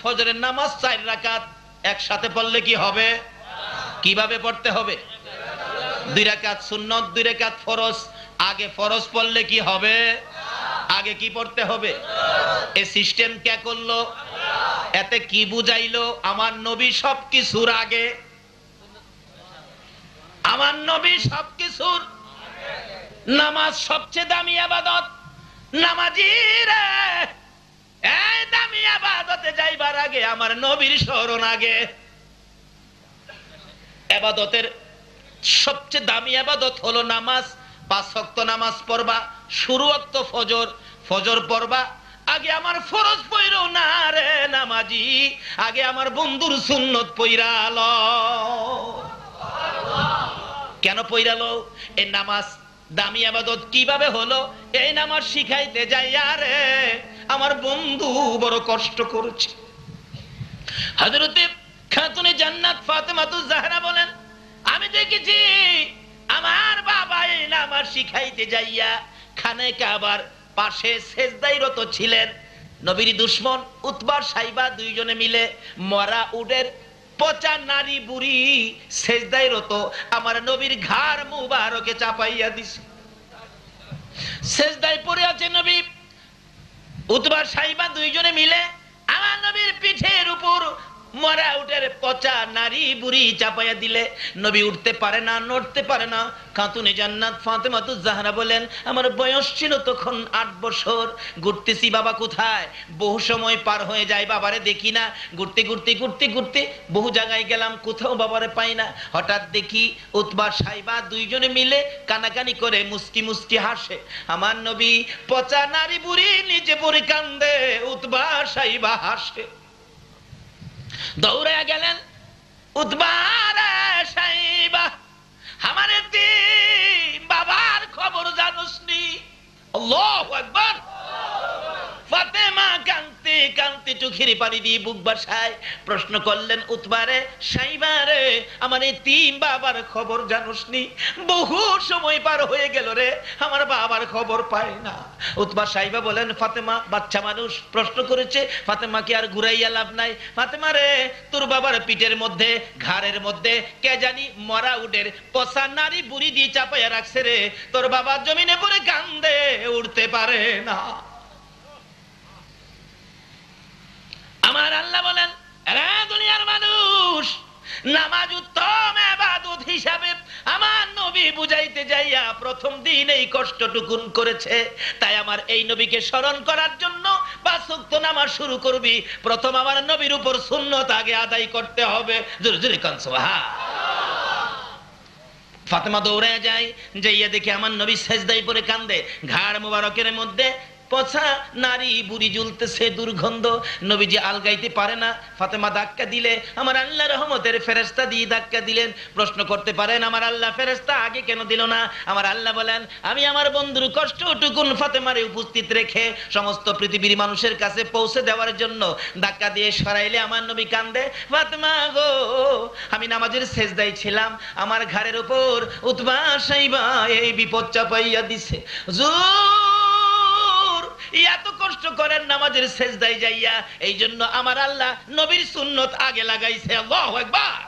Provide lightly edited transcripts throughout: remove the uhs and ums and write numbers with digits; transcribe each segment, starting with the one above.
ফজরের নামাজ 4 রাকাত একসাথে পড়লে কি হবে? কিভাবে পড়তে হবে? 2 রাকাত সুন্নত 2 রাকাত ফরজ। আগে ফরজ পড়লে কি হবে? আগে কি পড়তে হবে? এই সিস্টেম কে করলো? এতে কি বুঝাইলো? আমার নবী সবকিছুর আগে, আমার নবী সবকিছুর। নামাজ সবচেয়ে দামি ইবাদত। নামাজিরা এই দামি ইবাদতে যাইবার আগে আমার নবীর স্মরণ আগে। ইবাদতের সবচেয়ে দামি ইবাদত হলো নামাজ। 5 ওয়াক্ত নামাজ পড়বা, শুরু ওয়াক্ত ফজর, ফজর পড়বা। আগে আমার ফরজ পড়ো না রে নামাজি, আগে আমার বন্ধুর সুন্নত পইরা লও। কেন পইরা লও? এই নামাজ দামি ইবাদত কিভাবে হলো? এই নামাজ শিখাইতে যাইয়া রে আমার বন্ধু বড় কষ্ট করেছে। হযরতে খাতুনে জান্নাত ফাতেমাতুজ জাহরা বলেন, আমি দেখেছি আমার বাবা এই নামাজ শিখাইতে যাইয়া খানে কাবার পাশে সেজদায় রত ছিলেন। নবীর দুশমন উতবা সাইবা দুইজনে মিলে মরা উটের পচা নারী বুড়ি সেজদায় রত আমার নবীর ঘাড় মুবারকে চাপাইয়া দিছে। সেজদায় পড়ে আছে নবী। উতবা সাইবা দুইজনে মিলে আমার নবীর পিঠের উপর মরা উটের পচা নারী বুড়ি চাপাইয়া দিলে নবী উঠতে পারে না, নড়তে পারে না। খাতুনে জান্নাত ফাতেমাতুজ জাহরা বলেন, আমার বয়স ছিল তখন 8 বছর। ঘুরতেছি বাবা কোথায়, বহু সময় পার হয়ে যায়, বাবারে দেখি না। ঘুরতে ঘুরতে ঘুরতে ঘুরতে বহু জায়গায় গেলাম, কোথাও বাবারে পাই না। হঠাৎ দেখি উতবা সাইবা দুইজনে মিলে কানাকানি করে মুস্কি মুস্কি হাসে। আমার নবী পচা নারী বুড়ি নিচে পড়ে কান্দে, উতবা সাইবা হাসে। দৌড়ে গেলেন উতবা সাইবা, আমার বাবার খবর জানোসনি? আল্লাহু আকবার। ফাতেমা কাঁদতে কাঁদতে চোখের পানি দিয়ে বুক বাসায় প্রশ্ন করলেন, উতবারে সাইবারে আমার এতিম বাবার খবর জানোসনি? বহু সময় পার হয়ে গেল রে, আমার বাবার খবর পায় না। উতবা সাইবা বলেন, ফাতেমা বাচ্চা মানুষ প্রশ্ন করেছে, ফাতেমাকে আর ঘুরাইয়া লাভ নাই। ফাতেমা রে, তোর বাবার পিঠের মধ্যে ঘাড়ের মধ্যে কে জানি মরা উটের পচা নারী বুড়ি দিয়ে চাপাইয়া রাখছে রে, তোর বাবা জমিনে পড়ে কান্দে, উঠতে পারে না। আমার আল্লাহ বলেন, রে দুনিয়ার মানুষ, নামাজ উত্তম ইবাদত হিসাবে আমার নবী বুঝাইতে যাইয়া প্রথম দিন এই কষ্টটুকুন করেছে। তাই আমার এই নবীকে স্মরণ করার জন্য 5 ওয়াক্ত নামাজ শুরু করবি, প্রথম আমার নবীর উপর সুন্নত আগে আদায় করতে হবে। জোরে জোরে কান সুবহান। ফাতেমা দৌড়ে যায়, যাইয়া দেখে আমার নবী সেজদায় পড়ে কান্দে, ঘাড় মুবারকের মধ্যে পচা নারী বুড়ি ঝুলতেছে, দুর্গন্ধ। নবীজি আলগাইতে পারে না। ফাতেমা ধাক্কা দিলে আমার আল্লাহ রহমতের ফেরেশতা দিয়ে ধাক্কা দিলেন। প্রশ্ন করতে পারেন, আমার আল্লাহ ফেরেশতা আগে কেন দিল না? আমার আল্লাহ বলেন, আমি আমার বন্ধুর কষ্টটুকুন ফাতেমারে উপস্থিত রেখে সমস্ত পৃথিবীর মানুষের কাছে পৌঁছে দেওয়ার জন্য ধাক্কা দিয়ে সরাইলে আমার নবী কান্দে, ফাতেমা গো, আমি নামাজের সেজদায় ছিলাম, আমার ঘাড়ের উপর উতবা সাইবা এই বিপদ চাপাইয়া দিছে। এত কষ্ট করেন নামাজের সেজদায় যাইয়া, এই জন্য আমার আল্লাহ নবীর সুন্নত আগে লাগাইছে। আল্লাহু আকবার।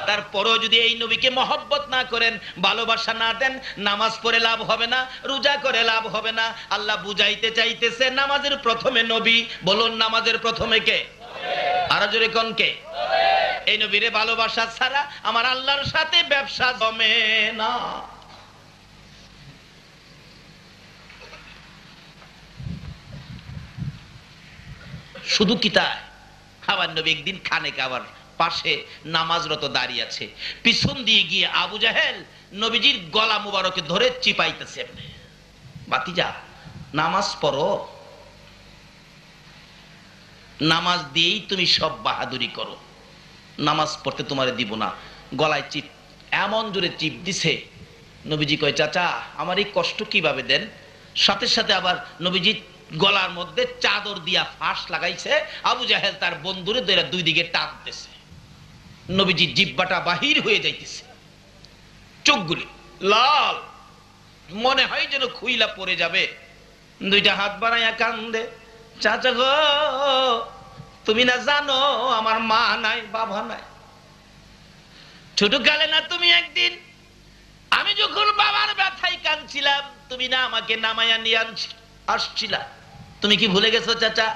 তারপরও যদি এই নবীকে মহব্বত না করেন, ভালোবাসা না দেন, নামাজ পড়ে লাভ হবে না, রোজা করে লাভ হবে না। আল্লাহ বুঝাইতে চাইতেছে নামাজের প্রথমে নবী। বলুন, নামাজের প্রথমে কে? আরো জোরে কোন কে? এই নবীরে ভালোবাসা ছাড়া আমার আল্লাহর সাথে ব্যবসা জমে না। শুধু কি তাই? আমার নবী একদিন খানে কাবার পাশে নামাজরত দাঁড়িয়ে আছে, পিছন দিয়ে গিয়ে আবু জাহেল নবীজির গলা মুবারকে ধরে চিপাইতেছে, ভাতিজা নামাজ পড়ো, নামাজ দিয়েই তুমি সব বাহাদুরি করো, নামাজ পড়তে তোমারে দিব না। গলায় চিপ, এমন জোরে চিপ দিছে। নবীজি কয়, চাচা আমার এই কষ্ট কিভাবে দেন? সাথে সাথে আবার নবীজি গলার মধ্যে চাদর দিয়া ফাঁস লাগাইছে। আবু জাহেল তার বন্ধুরে ধরে দুই দিকে টানতেছে। নবীজি জিহ্বাটা বাহির হয়ে যাইতেছে, চোখগুলি লাল, মনে হয় যেন খুইলা পড়ে যাবে। দুইটা হাত বাড়াইয়া কান্দে, চাচা গো তুমি না জানো আমার মা নাই বাবা নাই? ছোটকালে না তুমি একদিন আমি যখন বাবার ব্যথায় কাঁদছিলাম, তুমি না আমাকে নামায়া নিয়ে আসছিলা? তুমি কি ভুলে গেছো চাচা?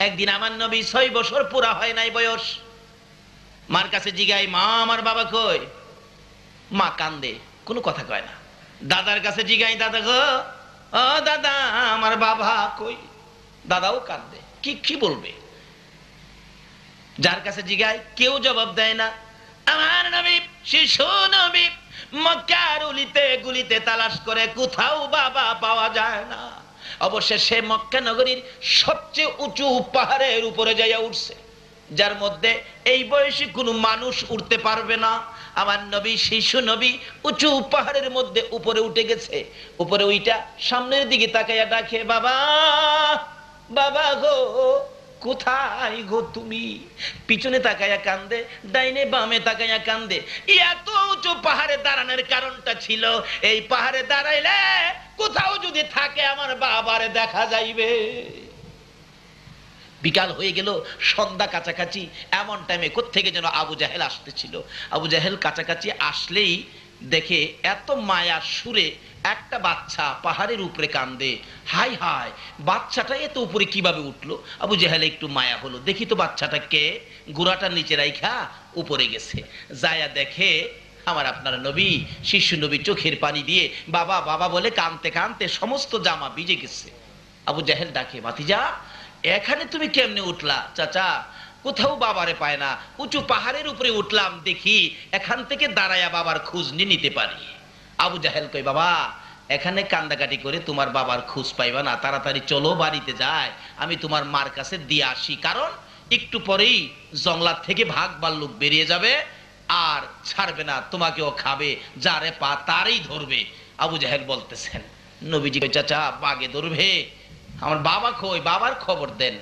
একদিন আমার নবী 6 বছর পুরা হয় নাই বয়স, মার কাছে জিগাই, মা আমার বাবা কই? মা কান্দে, কোনো কথা কয় না। দাদার কাছে জিগাই, দাদা গো, ও দাদা আমার বাবা কই? দাদাও কান্দে, কি কি বলবে? যার কাছে জিগাই কেউ জবাব দেয় না। আমার নবী, শিশু নবী, মক্কার উলিতে গুলিতে তালাশ করে কোথাও বাবা পাওয়া যায় না। অবশেষে মক্কা নগরীর সবচেয়ে উঁচু পাহাড়ের উপরে যাইয়া উঠছে, যার মধ্যে এই বয়সী কোনো মানুষ উঠতে পারবে না। আমার নবী, শিশু নবী, উঁচু পাহাড়ের মধ্যে উপরে উঠে গেছে। উপরে ওইটা সামনের দিকে তাকাইয়া ডাকে, বাবা বাবা গো, কোথায় গো তুমি? পিছনে তাকাইয়া কান্দে, ডাইনে বামে তাকাইয়া কান্দে। এত উঁচু পাহাড়ে দাঁড়ানোর কারণটা ছিল, এই পাহাড়ে দাঁড়াইলে কোথাও যদি থাকে আমার বাবারে দেখা যাইবে। বিকাল হয়ে গেল, সন্ধ্যা কাছাকাছি। এমন টাইমে কোত্থেকে যেন আবু জাহেল আসতেছিল। আবু জাহেল কাছাকাছি আসলেই দেখে এত মায়ার সুরে একটা বাচ্চা পাহাড়ের উপরে কান্দে। হাই হাই, বাচ্চাটা এত উপরে কিভাবে উঠলো? আবু জাহেল একটু মায়া হলো, দেখি তো বাচ্চাটা কে। গোড়াটা নিচে রাইখা উপরে গেছে, যায়া দেখে আমার আপনার নবী, শিশু নবী চোখের পানি দিয়ে বাবা বাবা বলে কাঁদতে কাঁদতে সমস্ত জামা ভিজে গেছে। আবু জাহেল ডাকে, ভাতিজা এখানে তুমি কেমনে উঠলা? চাচা কোথাও বাবারে পায় না, উঁচু পাহাড়ের উপরে উঠলাম, দেখি এখান থেকে দাঁড়ায়া বাবার খোঁজ নিতে পারি। আবু জাহেল কই, বাবা এখানে কান্দাকাটি করে তোমার বাবার খোঁজ পাইবা না, তাড়াতাড়ি চলো বাড়িতে যায়, আমি তোমার মার কাছে দিয়ে আসি, কারণ একটু পরেই জঙ্গলার থেকে ভাগ ভাল্লুক বেরিয়ে যাবে আর ছাড়বে না, তোমাকেও খাবে, যারে পা তারই ধরবে। আবু জাহেল বলতেছেন, নবীজি কই, চাচা বাগে ধরবে, আমার বাবা কই, বাবার খবর দেন।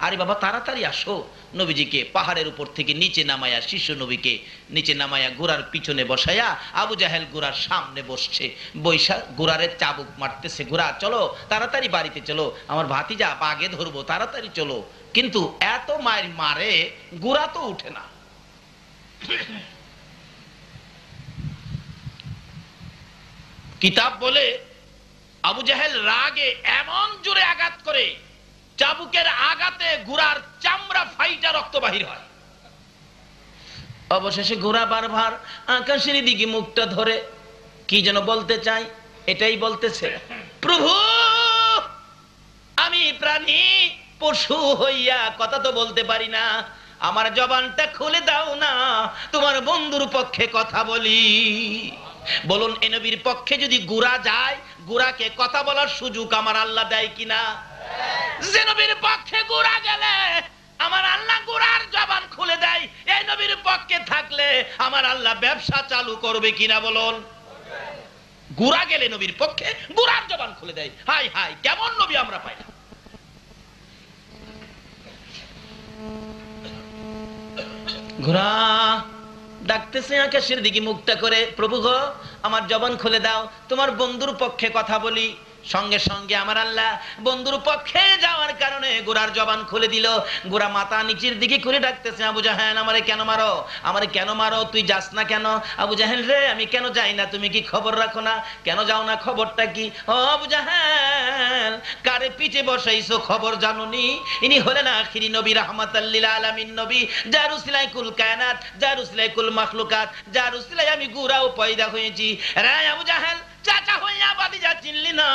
আরে বাবা তাড়াতাড়ি আসো। নবীজিকে পাহাড়ের উপর থেকে নিচে নামায়া, শিশু নবীকে নিচে নামায়া ঘোড়ার পিছনে বসায়া আবু জাহেল ঘোড়ার সামনে বসছে, বৈশা ঘোড়ারে চাবুক মারতেছে, ঘোড়া চলো তাড়াতাড়ি বাড়িতে চলো, আমার ভাতিজা বাগে ধরবো, তাড়াতাড়ি চলো। কিন্তু এত মায়ের মারে ঘোড়া তো উঠে না। কিতাব বলে আবু জাহেল রাগে এমন জোরে আঘাত করে, চাবুকের আঘাতে ঘোড়ার চামড়া ফাইটা রক্ত বাহির হয়। অবশেষে ঘোড়া বারবার আকাশের দিকে মুখটা ধরে কি যেন বলতে চাই, এটাই বলতেছে, প্রভু আমি প্রাণী পশু হইয়া কথা তো বলতে পারি না, আমার জবানটা খুলে দাও না, তোমার বন্ধুর পক্ষে কথা বলি। বলুন এ নবীর পক্ষে যদি ঘোড়া যায়, ঘোড়াকে কথা বলার সুযোগ আমার আল্লাহ দেয় কিনা? যে নবীর পক্ষে ঘোড়া গেলে আমার আল্লাহ ঘোড়ার জবান খুলে দেয়, এই নবীর পক্ষে থাকলে আমার আল্লাহ ব্যবসা চালু করবে কিনা বলুন? ঘোড়া গেলে নবীর পক্ষে ঘোড়ার জবান খুলে দেয়। হাই হাই, কেমন নবী আমরা পাই না। ঘোড়া ডাকতেছে আকাশের দিকে মুখটা করে, প্রভু গো আমার জবান খুলে দাও, তোমার বন্ধুর পক্ষে কথা বলি। সঙ্গে সঙ্গে আমার আল্লাহ বন্ধুর পক্ষে যাওয়ার কারণে ঘোড়ার জবান খুলে দিল। ঘোড়া মাথা নিচের দিকে করে ডাকতেছে, আবু জাহেল আমারে কেন মারো, আমারে কেন মারো, তুই যাস না কেন? আবু জাহেল রে আমি কেন যাই না, তুমি কি খবর রাখো না, কেন যাও না, খবরটা কি? ও আবু জাহেল, কারে পিঠে বসাইছো খবর জানোনি? ইনি হলেন আখিরি নবী, রাহমাতাল লিল আলামিন নবী, যার উসিলায় কুল কায়নাত, যার উসিলায় কুল মাখলুকাত, যার উসিলায় আমি ঘোড়াও পয়দা হয়েছি। রে আবু জাহেল, চাচা হইয়া বাদিজা চিনলি না,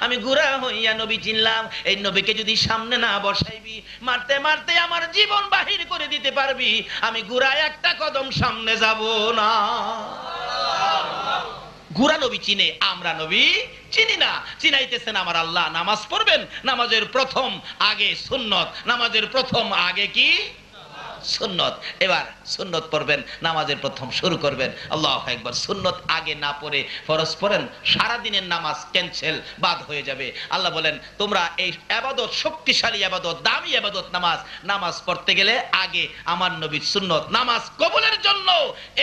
আমি ঘোড়া হইয়া নবী চিনলাম। এই নবীকে যদি সামনে না বসাইবি, মারতে মারতে আমার জীবন বাহির করে দিতে পারবি, আমি ঘোড়া একটা কদম সামনে যাব না। ঘোড়া নবী চিনে, আমরা নবী চিনি না। চিনাইতেছেন আমার আল্লাহ। নামাজ পড়বেন, নামাজের প্রথম আগে সুন্নত, নামাজের প্রথম আগে কি সুন্নত। এবার সুন্নত পড়বেন, নামাজের প্রথম শুরু করবেন আল্লাহু আকবার। সুন্নত আগে না পড়ে ফরজ পড়েন, সারা দিনের নামাজ ক্যান্সেল, বাদ হয়ে যাবে। আল্লাহ বলেন তোমরা এই ইবাদত, শক্তিশালী ইবাদত, দামি ইবাদত নামাজ পড়তে গেলে আগে আমার নবীর সুন্নত। নামাজ কবুলের জন্য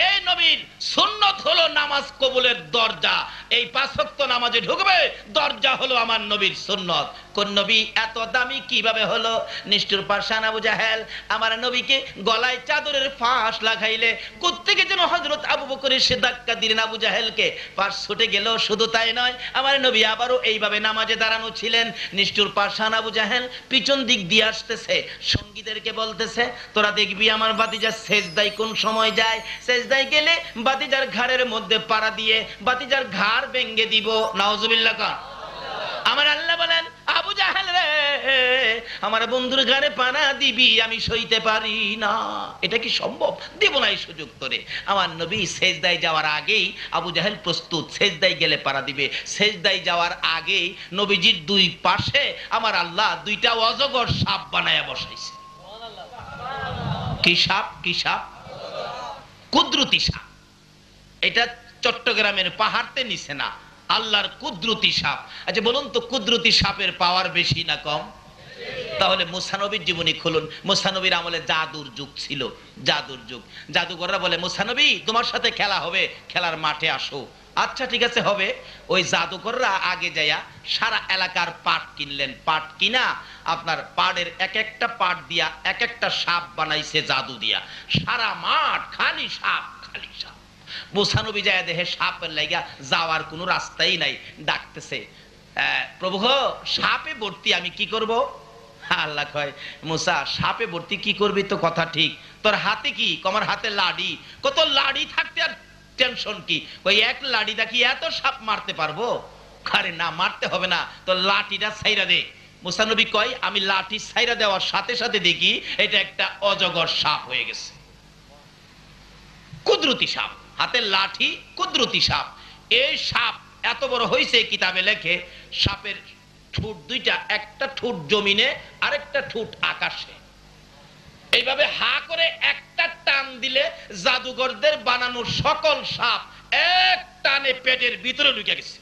এই নবীর সুন্নত হলো নামাজ কবুলের দরজা। এই 5 ওয়াক্ত নামাজে ঢুকবে, দরজা হলো আমার নবীর সুন্নত। কোন নবী এত দামি কিভাবে হলো? নিষ্ঠুর পাষাণ আবু জাহেল আমার নবীকে গলায় চাদরের ফাঁস লাগাইলে কোত্থেকে যেন হযরত আবু বকর সে ধাক্কা দিলেন আবু জাহেলকে, ফাঁস ছুটে গেল। শুধু তাই নয়, আমার নবী আবারও এইভাবে নামাজে দাঁড়ানো ছিলেন। নিষ্ঠুর পাষাণ আবু জাহেল পিছন দিক দিয়ে আসতেছে, সঙ্গীদেরকে বলতেছে তোরা দেখবি আমার বাতিজা সেজদায় কোন সময় যায়, সেজদায় গেলে বাতিজার ঘাড়ের মধ্যে পাড়া দিয়ে বাতিজার ঘাড় ভেঙে দিব। নাউজুবিল্লাহ কান। আমার আল্লাহ বলেন আবু জাহেল রে, আমার বন্ধুর ঘাড়ে পানা দিবি, আমি সইতে পারি না। এটা কি সম্ভব? দেব না এই সুযোগ তোরে। আমার নবী সেজদায় যাওয়ার আগেই আবু জাহেল প্রস্তুত, সেজদায় গেলে পানা দিবে। সেজদায় যাওয়ার আগেই নবীজির 2 পাশে আমার আল্লাহ 2টা অজগর সাপ বানায়া বসাইছে। কি সাপ? কি সাপ? কুদরতি সাপ। এটা চট্টগ্রামের পাহাড়তে নিচে না, আল্লাহর কুদরতি সাপ। আচ্ছা বলুন তো, কুদরতি সাপের পাওয়ার বেশি না কম? তাহলে মুসা নবীর জীবনী খুলুন। মুসা নবীর আমলে জাদুর যুগ ছিল, জাদুর যুগ। জাদুকররা বলে মুসা নবী তোমার সাথে খেলা হবে, খেলার মাঠে আসো। আচ্ছা ঠিক আছে হবে। ওই জাদুকররা আগে যায়া সারা এলাকার পাট কিনলেন। পাট কিনা আপনার পাড়ের এক একটা পাট দিয়া এক একটা সাপ বানাইছে জাদু দিয়া। সারা মাঠ খালি সাপ, খালি সাপ। মুসা নবী যায় দেখে সাপের লাগা যাওয়ার কোনো রাস্তাই নাই। ডাকতেছে প্রভু সাপে ভর্তি, আমি কি করব? আল্লাহ কয় মুসা সাপে ভর্তি কি করবি তো কথা ঠিক, তোর হাতে কি? আমার হাতে লাঠি। কত লাঠি থাকতে আর টেনশন কি? ওই এক লাঠিটা কি এত সাপ মারতে পারবো? আরে না, মারতে হবে না, তো লাঠিটা ছাইরা দে। মুসা নবী কয় আমি লাঠি ছাইরা দেওয়ার সাথে সাথে দেখি এটা একটা অজগর সাপ হয়ে গেছে। কুদরতি সাপ, হাতের লাঠি, কুদরতি সাপ। এই সাপ এত বড় হয়েছে, কিতাবে লেখে সাপের ঠোঁট 2টা, একটা ঠোঁট জমিনে আরেকটা ঠোঁট আকাশে। এইভাবে হা করে একটা টান দিলে জাদুঘরদের বানানো সকল সাপ এক টানে পেটের ভিতরে ঢুকে গেছে।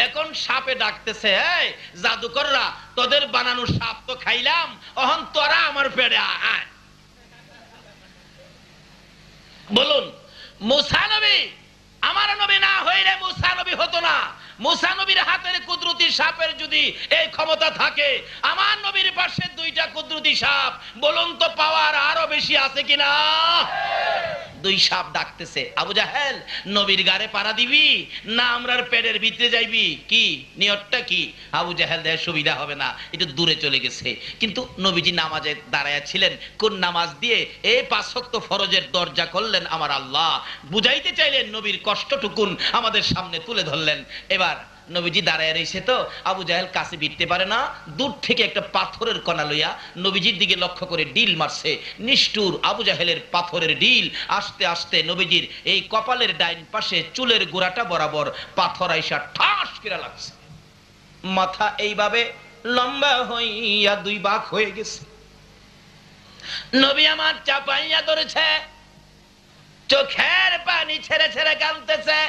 এখন সাপে ডাকতেছে এই জাদুকররা, তোদের বানানো সাপ তো খাইলাম, এখন তোরা আমার পেটে আয়। বলুন মুসা নবী আমার নবী না হইলে মুসা নবী হতো না। মুসা নবীর হাতের কুদরতি সাপের যদি এই ক্ষমতা থাকে, আমার নবীর পাশে 2টা কুদরতি সাপ, বলুন তো পাওয়ার আরো বেশি আছে কিনা? 2 সাপ ডাকতেছে আবু জাহেল নবীর গারে পাড়া দিবি না আমরার পেটের ভিতরে যাইবি? কি নিয়তটা কি? আবু জাহেল দেয় সুবিধা হবে না, একটু দূরে চলে গেছে। কিন্তু নবীজি নামাজে দাঁড়ায়া ছিলেন। কোন নামাজ দিয়ে এই 5 ওয়াক্ত ফরজের দরজা করলেন আমার আল্লাহ। বুঝাইতে চাইলেন, নবীর কষ্টটুকুন আমাদের সামনে তুলে ধরলেন। এবার নবীজি দাঁড়ায় রয়েছে, তো আবু জাহেল কাছে ভিড়তে পারে না। দূর থেকে একটা পাথরের কণা লইয়া নবীজির দিকে লক্ষ্য করে ডিল মারছে। নিষ্ঠুর আবু জাহেলের পাথরের ডিল আস্তে আস্তে নবীজির এই কপালের ডাইন পাশে চুলের গোড়াটা বরাবর পাথর আইসা ঠাস করে লাগছে। মাথা এইভাবে লম্বা হইয়া 2 ভাগ হয়ে গেছে। নবী আমার চাপাইয়া ধরেছে, চোখের পানি ছেড়ে ছেড়ে কাঁদতেছে।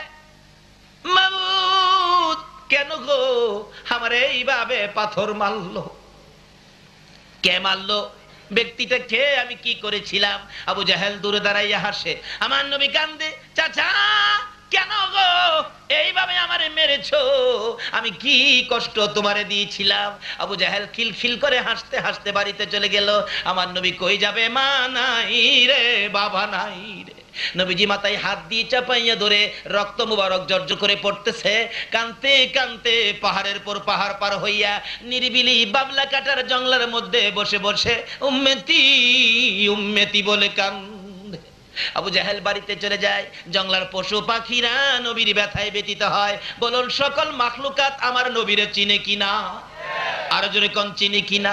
মাবুদ কেন গো আমার এইভাবে পাথর মারলো? কে মারলো? ব্যক্তিটা কে? আমি কি করেছিলাম? আবু জাহেল দূরে দাঁড়াইয়া হাসে। আমার নবী কান্দে, চাচা কেন গো এইভাবে আমারে মেরেছো? আমি কি কষ্ট তোমারে দিয়েছিলাম? আবু জাহেল খিলখিল করে হাসতে হাসতে বাড়িতে চলে গেল। আমার নবী কই যাবে? মা নাই রে, বাবা নাই রে। নবীজি মাথায় হাত দিয়ে চাপাইয়া ধরে রক্ত মুবারক জর্জর করে পড়তেছে। কানতে কানতে পাহাড়ের পর পাহাড় পার হইয়া নিরিবিলি বাবলা কাটার জঙ্গলের মধ্যে বসে বসে উম্মতি উম্মতি বলে কান্দে। আবু জাহেল বাড়িতে চলে যায়। জঙ্গলার পশু পাখিরা নবীর ব্যথায় ব্যথিত হয়। বলুন সকল মাখলুকাত আমার নবীরে চিনে কিনা? আরো জোরে কোন চিনে কিনা?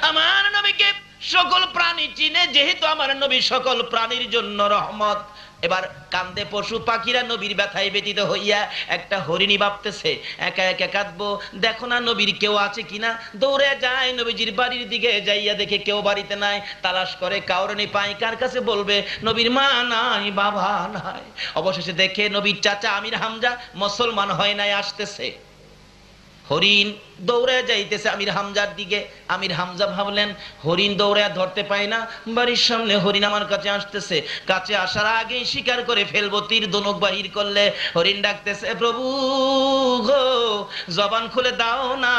আমার নবীকে সকল প্রাণী চিনে, যেহেতু আমার নবী সকল প্রাণীর জন্য রহমত। এবার কান্দে পশু পাখিরা নবীর ব্যথায় ব্যতীত হইয়া। একটা হরিণী ভাবতেছে একা একা কাঁদবো, দেখো না নবীর কেউ আছে কিনা। দৌড়ে যায় নবীজির বাড়ির দিকে, যাইয়া দেখে কেউ বাড়িতে নাই। তালাশ করে কাউরনি পায়, কার কাছে বলবে? নবীর মা নাই, বাবা নাই। অবশেষে দেখে নবীর চাচা আমির হামজা মুসলমান হয় নাই, আসতেছে। হরিণ দৌড়ে যাইতেছে আমির হামজার দিকে। আমির হামজা ভাবলেন হরিণ দৌড়ে ধরতে পায় না, বাড়ির সামনে হরিণ আমার কাছে আসতেছে, কাছে আসার আগেই শিকার করে ফেলবো, তীর ধনুক বাহির করলে। হরিণ ডাকতেছে, প্রভু গো, জবান খুলে দাও না,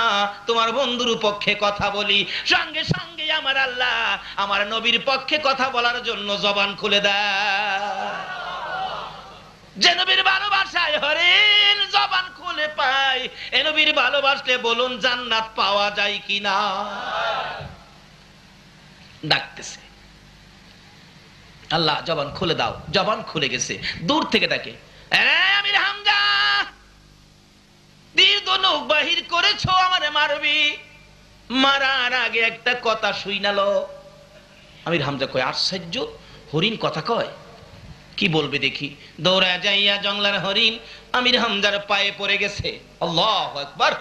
তোমার বন্ধুর পক্ষে কথা বলি। সঙ্গে সঙ্গে আমার আল্লাহ আমার নবীর পক্ষে কথা বলার জন্য জবান খুলে দেয়। যে নবীর ভালোবাসায় হরিণ জবান খুলে পায়, এ নবীর ভালোবাসলে বলুন জান্নাত পাওয়া যায় কিনা? ডাকতেছে, আল্লাহ জবান খুলে দাও। জবান খুলে গেছে, দূর থেকে ডাকে, আমির হামজা, তীর ধনুক বাহির করেছো, আমারে মারবি। মারার আগে একটা কথা শুইনালো। আমির হামজা কয়, আশ্চর্য, হরিণ কথা কয়, কি বলবে দেখি। দৌড়া যাইয়া জঙ্গলার হরিণ আমির হামজার পায়ে পড়ে গেছে। আল্লাহু আকবার।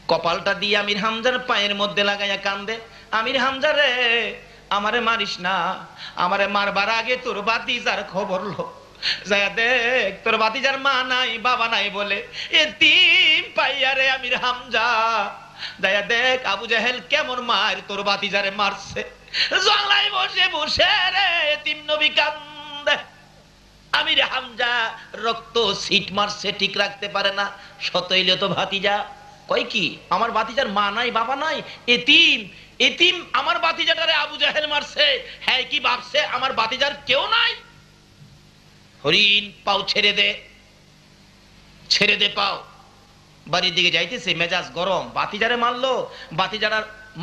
কপালটা দিয়ে আমির হামজার পায়ের মধ্যে লাগাইয়া কান্দে, আমির হামজা রে, আমারে মারিস না, আমারে মারবার আগে তোর ভাতিজার খবর লো। যাইয়া দেখ তোর ভাতিজার মা নাই, বাবা নাই বলে এতিম পাইয়া রে আমির হামজা। যাইয়া দেখ আবু জাহেল কেমন মার তোর ভাতিজারে মারছে। জঙ্গলায় বসে বসে রে এতিম নবী কান্দে। আমির হামজা রক্ত সিট মারছে, ঠিক রাখতে পারে না। সতইলে তো ভাতিজা। কয় কি, আমার ভাতিজার মা নাই, বাবা নাই, এতিম। এতিম আমার ভাতিজাটারে আবু জাহেল মারছে। হ্যাঁ, কি ভাবছে আমার ভাতিজার কেউ নাই? হরিণ পাও ছেড়ে দে, ছেড়ে দে পাও। বাড়ির দিকে যাইতেছে, মেজাজ গরম। ভাতিজারে মারলো, ভাতিজার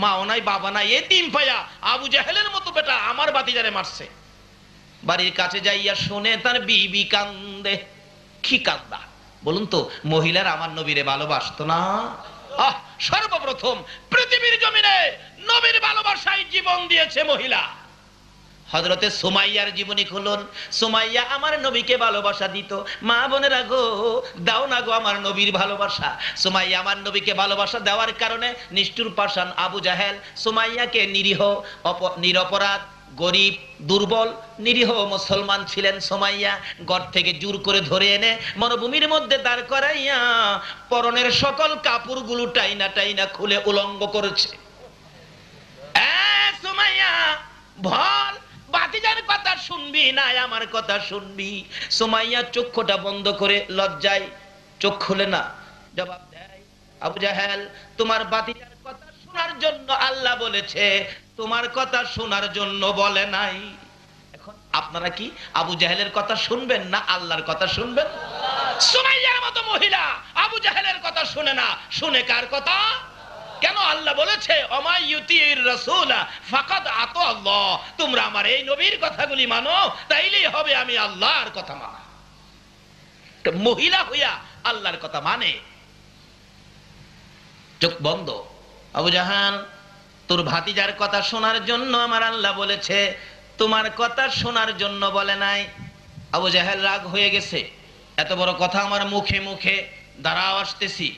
মাও নাই, বাবা নাই, এতিম পায়া আবু জাহেলের মতো বেটা আমার ভাতিজারে মারছে। বাড়ির কাছে যাইয়া শুনে তার বিবি কান্দে। কি কান্দা বলুন তো? মহিলার আমার নবীরে ভালোবাসতো না? সর্বপ্রথম পৃথিবীর জমিনে নবীর ভালোবাসায় জীবন দিয়েছে মহিলা। হযরতে সুমাইয়ার জীবনী খুলুন। সুমাইয়া আমার নবীকে ভালোবাসা দিত। মা বোনেরা গো, দাও না গো আমার নবীর ভালোবাসা। সুমাইয়া আমার নবীকে ভালোবাসা দেওয়ার কারণে নিষ্ঠুর পাষাণ আবু জাহেল সুমাইয়াকে নিরীহ, নিরপরাধ, গরিব, দুর্বল, নিরীহ মুসলমান ছিলেন সুমাইয়া, ঘর থেকে জোর করে ধরে এনে মরুভূমির মধ্যে দাঁড় করাইয়া পরনের সকল কাপড়গুলো টাইনা টাইনা খুলে উলঙ্গ করেছে। সুমাইয়া ভল, ভাতিজার কথা শুনবি না আমার কথা শুনবি? সুমাইয়া চক্ষুটা বন্ধ করে লজ্জায় চোখ খুলে না। জবাব দেয়, আবু জাহেল, তোমার ভাতিজার কথা শোনার জন্য আল্লাহ বলেছে, তোমার কথা শোনার জন্য বলে নাই। এখন আপনারা কি আবু জাহেলের কথা শুনবেন না আল্লাহর কথা শুনবেন? সুমাইয়ার মতো মহিলা আবু জাহেলের কথা শুনে না, শুনে কার কথা? কেন আল্লাহ বলেছে অমাইয়ুতির রাসূলা ফাকাদ আতা আল্লাহ, তোমরা আমার এই নবীর কথাগুলি মানো, তাইলেই হবে আমি আল্লাহর কথা মানা। মহিলা হইয়া আল্লাহর কথা মানে। চোখ বন্ধ। আবু জাহাল, তোর ভাতিজার কথা শোনার জন্য আমার আল্লাহ বলেছে, তোমার কথা শোনার জন্য বলে নাই। আবু জাহেল রাগ হয়ে গেছে, এত বড় কথা আমার মুখে মুখে। দাঁড়াও, আসতেছি।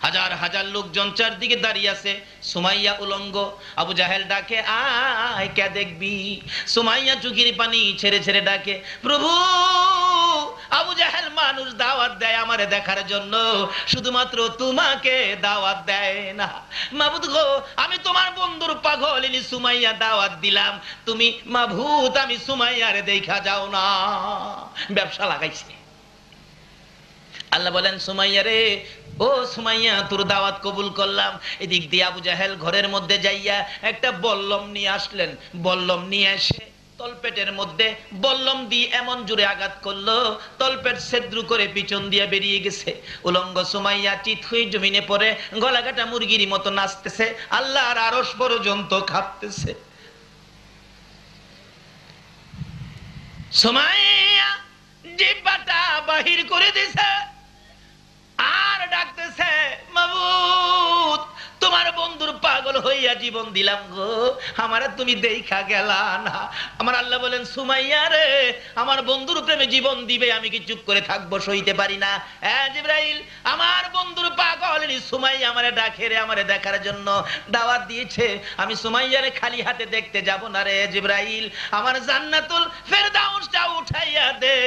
হাজার হাজার লোকজন চারদিকে দাঁড়িয়ে আছে, সুমাইয়া উলঙ্গ। আবু জাহেল ডাকে, আয় কে দেখবি। সুমাইয়া চোখের পানি ছেড়ে ছেড়ে ডাকে, প্রভু। আবু জাহেল মানুষ দাওয়াত দেয় আমারে দেখার জন্য, শুধুমাত্র তোমাকে দাওয়াত দেয় না। মাবুদ গো, আমি তোমার বন্ধুর পাগল ইনি সুমাইয়া দাওয়াত দিলাম, তুমি মাবুদ আমি সুমাইয়ারে দেখা যাও না। ব্যবসা লাগাইছে। আল্লাহ বলেন, সুমাইয়া রে, ও সুমাইয়া, তোর দাওয়াত কবুল করলাম। এদিক দিয়ে আবু জাহেল ঘরের মধ্যে যাইয়া একটা বল্লম নিয়ে আসলেন। বল্লম নিয়ে এসে তলপেটের মধ্যে বল্লম দিয়ে এমন জোরে আঘাত করলো, তলপেট ছেদ্র করে পিছন দিয়ে বেরিয়ে গেছে। উলঙ্গ সুমাইয়া চিত হয়ে জমিনে পড়ে গলাকাটা মুরগির মতো নাচতেছে, আল্লাহর আরশ পর্যন্ত কাঁপতেছে। সুমাইয়া জিহ্বাটা বাহির করে দিছে আর ডাকতেছে, মাবুদ তোমার বন্ধুর পাগল হইয়া জীবন দিলাম গো, আমারে তুমি দেখা গেলা না। আমার আল্লাহ বলেন সুমাইয়া রে, আমার বন্ধুর প্রেমে জীবন দিবে, আমি কি চুপ করে থাকবো? সইতে পারি না। জিবরাইল, আমার বন্ধুর পাগল সুমাইয়া আমারে ডাকে রে, আমারে দেখার জন্য দাওয়াত দিয়েছে। আমি সুমাইয়ারে খালি হাতে দেখতে যাব না রে জিবরাইল, আমার জান্নাতুল ফেরদাউসটা উঠাইয়া দে,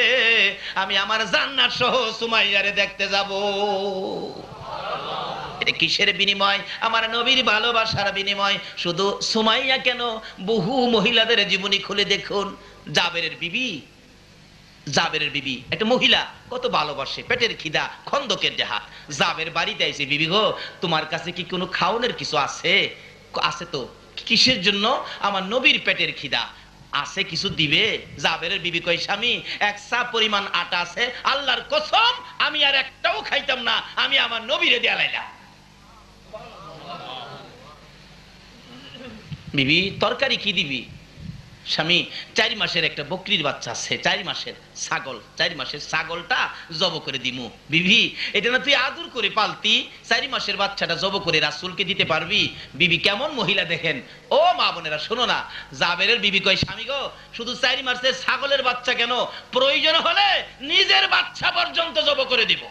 আমি আমার জান্নাত সহ সুমাইয়ারে দেখতে যাব। এটা কিসের বিনিময়? আমার নবীর ভালোবাসার বিনিময়। শুধু সুমাইয়া কেন, বহু মহিলাদের জীবনী খুলে দেখুন। জাবেরের বিবি একটা মহিলা, কত ভালোবাসে, পেটের খিদা, খন্দকের জাহাজ। জাবের বাড়িতে আইছে, বিবি গো তোমার কাছে কি কোনো খাওনের কিছু আছে? আছে তো। কিসের জন্য? আমার নবীর পেটের খিদা, আছে কিছু দিবে? জাবেরের বিবি কই, স্বামী এক সা পরিমাণ আটা আছে, আল্লাহর কসম আমি আর একটাও খাইতাম না, আমি আমার নবীরে দিয়া লাইলাম। বিবি তরকারি কি দিবি? স্বামী 4 মাসের একটা বকরির বাচ্চা আছে, 4 মাসের ছাগল, 4 মাসের ছাগলটা জব করে দিমু। বিবি এটা না তুই আদর করে পালতি, 4 মাসের বাচ্চাটা জব করে রাসূলকে দিতে পারবি? বিবি কেমন মহিলা দেখেন। ও মা বোনেরা শোনো না, জাবেরের বিবি কয়, স্বামী গো শুধু 4 মাসের ছাগলের বাচ্চা কেন, প্রয়োজন হলে নিজের বাচ্চা পর্যন্ত জব করে দিব।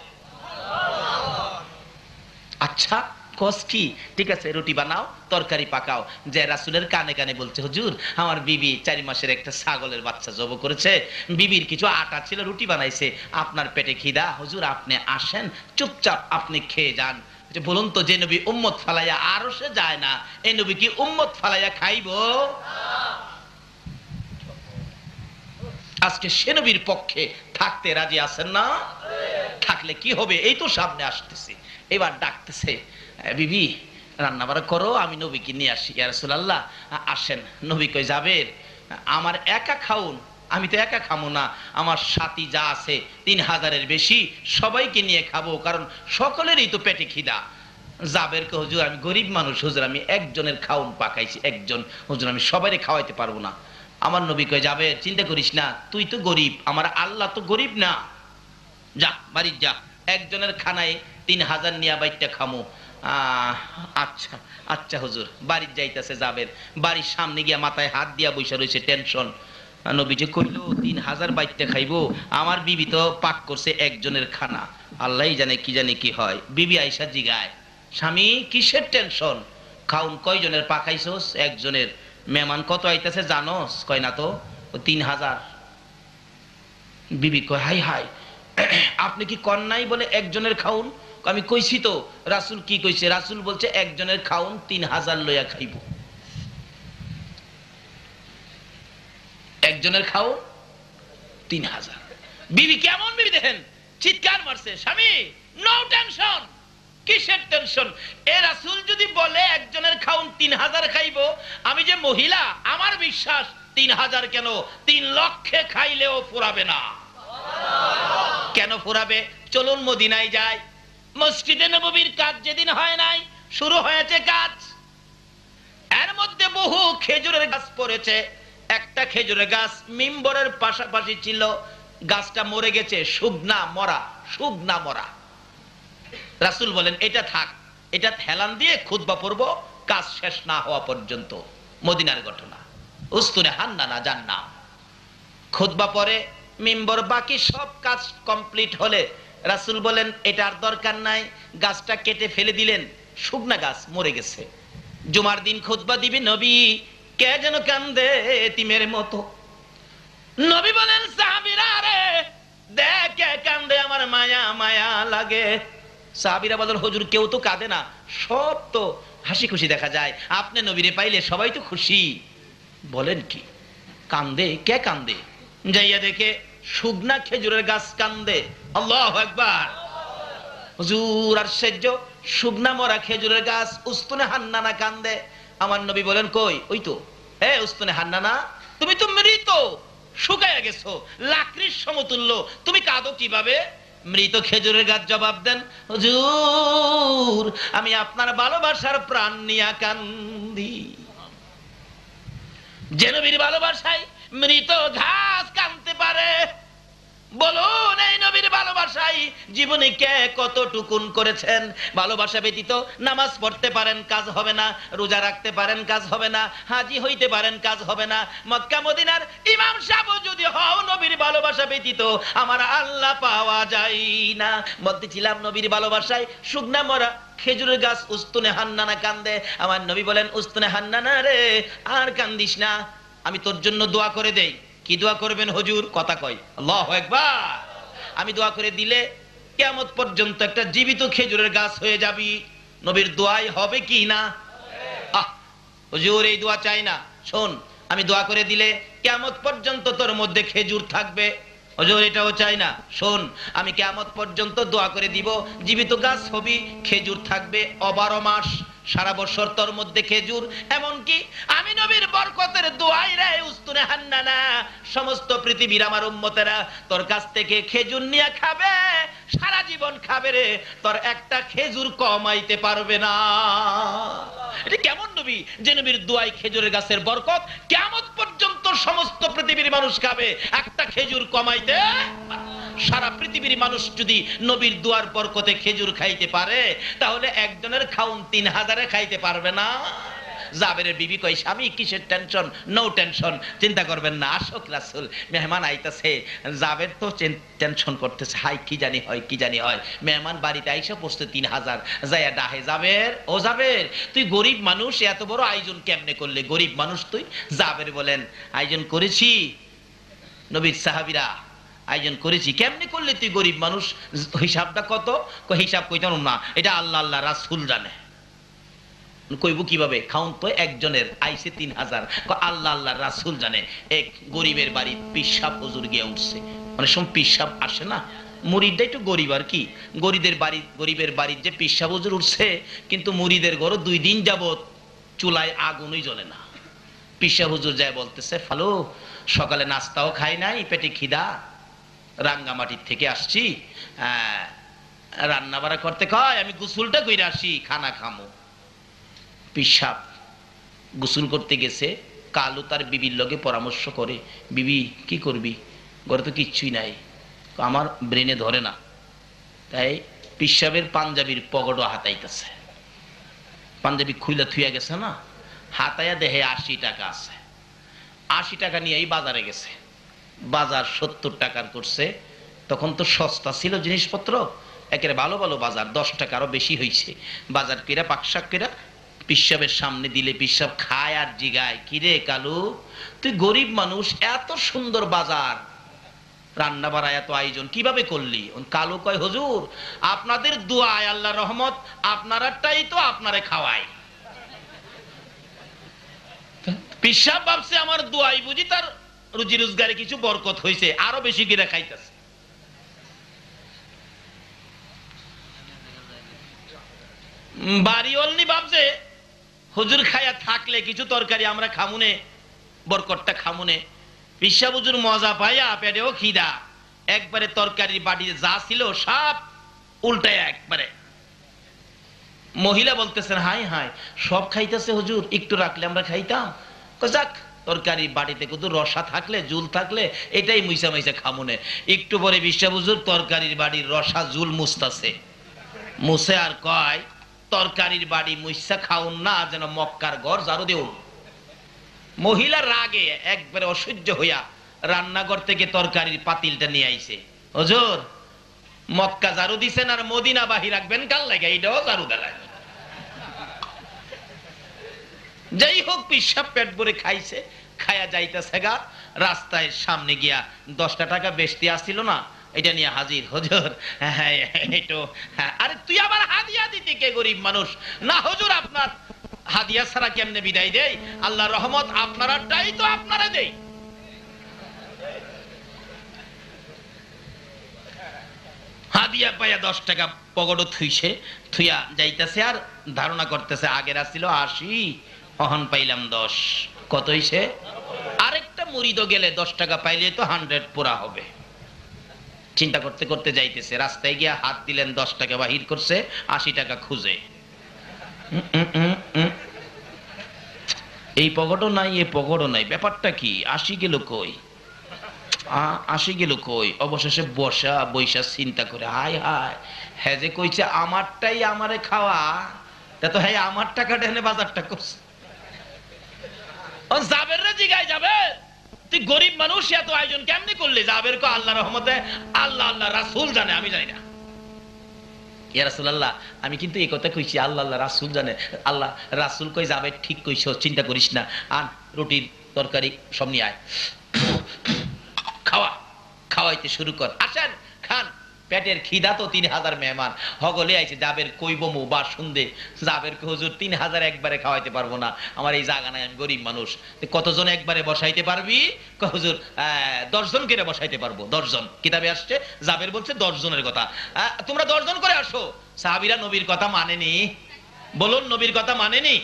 আচ্ছা কস কি? ঠিক আছে, রুটি বানাও, তরকারি পাকাও। যে রাসূলের কানে কানে বলছে, হুজুর আমার বিবি 4 মাসের একটা ছাগলের বাচ্চা জব করেছে, বিবির কিছু আটা ছিল, রুটি বানাইছে, আপনার পেটে খিদা, হুজুর আপনি আসেন, চুপচাপ আপনি খেয়ে যান। বলুন তো, যে নবী উম্মত ফালাইয়া আরশে যায় না, এই নবী কি উম্মত ফালাইয়া খাইবো? আজকে সে নবীর পক্ষে থাকতে রাজি আছেন না? থাকলে কি হবে? এই তো সামনে আসতেছে, এবার ডাকতেছে, বিবি রান্না বাড়া করো, আমি নবীকে নিয়ে আসি। ইয়া রাসূলুল্লাহ আসেন। নবী কই, যাবের আমার একা খাউন? আমি তো একা খাবো না, আমার সাথী যা আছে 3000-এর বেশি, সবাইকে নিয়ে খাবো, কারণ সকলেরই তো পেটে খিদা। জাবের কে, হুজুর আমি গরিব মানুষ, হুজুর আমি একজনের খাউন পাকাইছি, একজন, হুজুর আমি সবাইকে খাওয়াইতে পারবো না। আমার নবী কই, যাবে চিন্তা করিস না, তুই তো গরিব, আমার আল্লাহ তো গরিব না, যা বাড়ি যা, একজনের খানায় 3000 নিয়া বাইটটা খামো। আচ্ছা আচ্ছা হুজুর। বাড়ির যাইতেছে জাবের, বাড়ির সামনে গিয়া মাথায় হাত দিয়া বসে রয়েছে, টেনশন। নবীজি কইলো 3000 বাইটটা খাইবো, আমার বিবি তো পাক করছে একজনের খানা, আল্লাহই জানে কি হয়। বিবি আইসা জিগায়, স্বামী কিসের টেনশন? খাউন কয়জনের পাকাইছস? একজনের। মেহমান কত আইতেছে জানোস? কয় না তো, 3000। বিবি কয়, হাই হাই, আপনি কি কন্যাই বলে একজনের খাউন? আমি কইছি তো, রাসূল কি কইছে? রাসূল বলছে একজনের খাউন 3000 লইয়া খাইব, একজনের খাউন 3000। বিবি কেমন বিবি দেখেন, চিৎকার মারছে, স্বামী নো টেনশন। কিসের টেনশন? এ রাসূল যদি বলে একজনের খাউন 3000 খাইব, আমি যে মহিলা, আমার বিশ্বাস 3000 কেন 3 লক্ষে খাইলেও ফুরাবে না। কেন ফুরাবে? চলুন মদিনায় যাই। মসজিদে নববীর কাজ যেদিন হয় নাই, শুরু হয়েছে কাজ। এর মধ্যে বহু খেজুরের গাছ পড়েছে। একটা খেজুরের গাছ মিম্বরের পাশাপাশি ছিল, গাছটা মরে গেছে, শুকনা মরা। রাসূল বলেন, এটা থাক, এটা হেলান দিয়ে খুতবা পড়ব কাজ শেষ না হওয়া পর্যন্ত। মদিনার ঘটনা, উস্তুনে হান্নানা জান্নাহ। খুতবা পরে মিম্বর, বাকি সব কাজ কমপ্লিট হলে রাসূল বলেন, এটার দরকার নাই, গাছটা কেটে ফেলে দিলেন, শুকনা গাছ মরে গেছে। জুমার দিন খুতবা দিবি, নবী কে যেন কান্দে এতিমের মতো। নবী বলেন, সাহাবীরা রে দেখ কে কান্দে, আমার মায়া মায়া লাগে। সাহাবীরা বলেন, হুজুর কেউ তো কাঁদে না, সব তো হাসি খুশি দেখা যায়, আপনি নবীরে পাইলে সবাই তো খুশি। বলেন কি কান্দে? কে কান্দে? যাইয়া দেখে শুকনা খেজুরের গাছ কান্দে। আল্লাহু আকবার। হুজুর আশ্চর্য, শুকনা মরা খেজুরের গাছ, উস্তুনে হান্নানা কান্দে। আমার নবী বলেন, কই? ওই তো, উস্তুনে হান্নানা, তুমি তো মৃত, শুকায়া গেছো, লাকড়ির সমতুল্য, তুমি কাঁদো কিভাবে? মৃত খেজুরের গাছ জবাব দেন, হুজুর আমি আপনার ভালোবাসার প্রাণ নিয়া কান্দি। যে নবীর ভালোবাসায় মৃত ঘাস কাঁদতে পারে, বলুন এই নবীর ভালোবাসায় জীবনে কে কতটুকুন করেছেন? ভালোবাসা ব্যতীত নামাজ পড়তে পারেন, কাজ হবে না। রোজা রাখতে পারেন, কাজ হবে না। হাজী হইতে পারেন, কাজ হবে না। মক্কা মদিনার ইমাম সাহেব যদি হও, নবীর ভালোবাসা ব্যতীত আমার আল্লাহ পাওয়া যায় না। বলতেছিলাম নবীর ভালোবাসায় শুকনা মরা খেজুরের গাছ উস্তুনে হান্নানা কান্দে। আমার নবী বলেন, উস্তুনে হান্নানা রে, আর কান্দিস না, আমি তোর জন্য দোয়া করে দেই। কি দোয়া করবেন হুজুর? কথা কয় আল্লাহু আকবার। আমি দোয়া করে দিলে কিয়ামত পর্যন্ত একটা জীবিত খেজুরের গাছ হয়ে যাবি। নবীর দোয়াই হবে কি না? হুজুর এই দোয়া চাই না। শোন, আমি দোয়া করে দিলে কিয়ামত পর্যন্ত তোর মধ্যে খেজুর থাকবে। হুজুর এটাও চাই না। শোন, আমি কিয়ামত পর্যন্ত দোয়া করে দিব, জীবিত গাছ হবি, খেজুর থাকবে 12 মাস, সারা বছর তোর মধ্যে খেজুর। এমনকি আমি নবীর বরকতের দোয়াই রে উস্তুনে হান্নানা, সমস্ত পৃথিবীর আমার উম্মতেরা তোর কাছ থেকে খেজুর নিয়ে খাবে, সারা জীবন খাবে রে, তোর একটা খেজুর কমাইতে পারবে না। এটা কেমন নবী যে নবীর দোয়াই খেজুরের গাছের বরকত কিয়ামত পর্যন্ত সমস্ত পৃথিবীর মানুষ খাবে, একটা খেজুর কমাইতে। সারা পৃথিবীর মানুষ যদি নবীর দোয়ার বরকতে খেজুর খাইতে পারে, তাহলে একজনের খাউন 3000-এ খাইতে পারবে না। জাবেরের বিবি কই, স্বামী কিসের টেনশন? নো টেনশন, চিন্তা করবেন না, আশোক রাসূল মেহমান আইতাছে। জাবের তো টেনশন করতেছে, হাই কি জানি হয়, কি জানি হয়। মেহমান বাড়িতে আইসা পড়ছে 3000, যাইয়া ডাহে, জাবের, ও জাবের, তুই গরিব মানুষ, এত বড় আয়োজন কেমনে করলে? গরিব মানুষ তুই। জাবের বলেন, আয়োজন করেছি নবীর সাহাবীরা, আয়োজন করেছি। কেমনে করলে তুই গরিব মানুষ? হিসাবটা কত? হিসাব কইতাম না, এটা আল্লাহ আল্লাহ রাসূল জানে। কইব কিভাবে? খাউন তো একজনের আইছে 3000, আল্লাহ আল্লাহ রাসূল জানে। এক গরিবের বাড়ি পিসাব হুজুর গিয়ে উঠছে, মানে সব পিসাব আসে না, মুরিদটা একটু গরিব আর কি। গরিবের বাড়ির যে পিসাব হুজুর উঠছে, কিন্তু মুরিদের ঘর 2 দিন যাবত চুলায় আগুনই জ্বলে না। পিসাব হুজুর যায় বলতেছে, ফালো সকালে নাস্তাও খাই নাই, পেটে খিদা, রাঙ্গামাটির থেকে আসছি, রান্না বাড়া করতে কয়, আমি গোসলটা কইরা আসি, খানা খামো। পিসাব গোসল করতে গেছে, কালু তার বিবির লগে পরামর্শ করে, বিবি কি করবি, ঘরে তো কিচ্ছুই নাই। আমার ব্রেনে ধরে না, তাই পিসাবের পাঞ্জাবির পকেটও হাতাইতেছে। পাঞ্জাবি খুইলা থুইয়া গেছে না, হাতাইয়া দেহে 80 টাকা আছে। 80 টাকা নিয়েই বাজারে গেছে। বাজার 70 টাকার করছে। তখন তো সস্তা ছিল জিনিসপত্র, একেবারে ভালো ভালো বাজার, 10 টাকা আরো বেশি হয়েছে। বাজার কিরা পাকশাক কিরা পিসাবের সামনে দিলে, পিসাব খায় আর জিগায়, কিরে কালু তুই গরিব মানুষ, এত সুন্দর বাজার, রান্না বাড়া এত আয়োজন কিভাবে করলি? কালু কয়, হুজুর আপনাদের দোয়ায় আল্লাহর রহমত, আপনারটাই তো আপনারে খাওয়াই। পিসাব ভাবছে আমার দোয়াই বুঝি তার রুজি রোজগারে কিছু বরকত হয়েছে, আরো বেশি করে খাইতেছে। বাড়ি অলনি ভাবছে হুজুর খায়া থাকলে কিছু তরকারি আমরা খামুনে, বরকতটা খামুনে। পিসাব হুজুর মজা পাইয়া পেটেও খিদা, একবারে তরকারির বাড়িতে যা ছিল সব উল্টায় একবারে। মহিলা বলতেছেন, হাই হাই সব খাইতেছে হুজুর, একটু রাখলে আমরা খাইতাম। যাক, তরকারির বাড়িতে কিন্তু রসা থাকলে, জুল থাকলে এটাই মুইসা মুইসা খামুনে। একটু পরে পিসাব হুজুর তরকারির বাড়ির রসা জুল মুছতাছে, মুছে আর কয়, তরকারির বাড়ি মুইসা খাউন না, যেন মক্কার ঘর ঝাড়ু দেউন। মহিলার রাগে একবারে অসহ্য হইয়া রান্নাঘর থেকে তরকারির পাতিলটা নিয়ে আইছে। হুজুর মক্কা ঝাড়ু দিছেন আর মদিনা বাহি রাখবেন কাল লাগে, এইটাও ঝাড়ু দেয়। যাই হোক, পিসাব পেট ভরে খাইছে, খায়া যাইতেছে গা, রাস্তায় সামনে গিয়া 10 টাকা বেশি আসছিল না, এটা নিয়ে হাজির। হুজুর আরে তুই আবার হাদিয়া দিতে কে? গরিব মানুষ না হুজুর, আপনার হাদিয়া ছাড়া কেমনে বিদায় দেই? আল্লাহর রহমত আপনারটাই তো আপনারা দেই। হাদিয়া পাইয়া 10 টাকা পকেটে থুইছে, থুইয়া যাইতেছে আর ধারণা করতেছে, আগের আসছিল 80, অহন পাইলাম 10, কত হইছে? আরেকটা মুরিদও গেলে 10 টাকা পাইলে তো 100 পুরা হবে। চিন্তা করতে করতে যাইতেছে, রাস্তায় গিয়া হাত দিলেন, 10 টাকা বাহির করছে, 80 টাকা খুঁজে, এই পকেটও নাই, এই পকেটও নাই, ব্যাপারটা কি? 80 গেল কই? আসি গেল কই? অবশেষে বসা বৈশা চিন্তা করে, হায় হায়, হ্যাঁ যে কইছে আমারটাই আমারে খাওয়া, তা তো হ্যাঁ আমার টাকাটা এনে বাজারটা করছে। জাবের রে জিগায়, যাবে তুই গরিব মানুষ, এত আয়োজন কেমনি করলি? জাবের কো আল্লাহ রহমতে, আল্লাহ আল্লাহ রাসূল জানে, আমি জানি না। ইয়া রাসূলুল্লাহ, আমি কিন্তু এই কথা কইছি, আল্লাহ আল্লাহ রাসূল জানে। আল্লাহ রাসূল কই যাবে, ঠিক কইছো, চিন্তা করিস না, আন রুটির তরকারি সব নিয়ে আয়, খাওয়া, খাওয়াইতে শুরু কর, আসেন খান। পেটের খিদা তো 3000 মেহমান হগলে আইছে, জাবের কইব মু বা শুনদে জাবের কে হুজুর 3000 একবারে খাওয়াইতে পারবো না, আমার এই জায়গা নাই, আমি গরিব মানুষ। কতজন একবারে বসাইতে পারবি? হুজুর 10 জন করে বসাইতে পারবো। 10 জন কিতাবে আসছে, জাবের বলছে 10 জনের কথা। তোমরা 10 জন করে আসো। সাহাবীরা নবীর কথা মানেনি? বলুন, নবীর কথা মানেনি?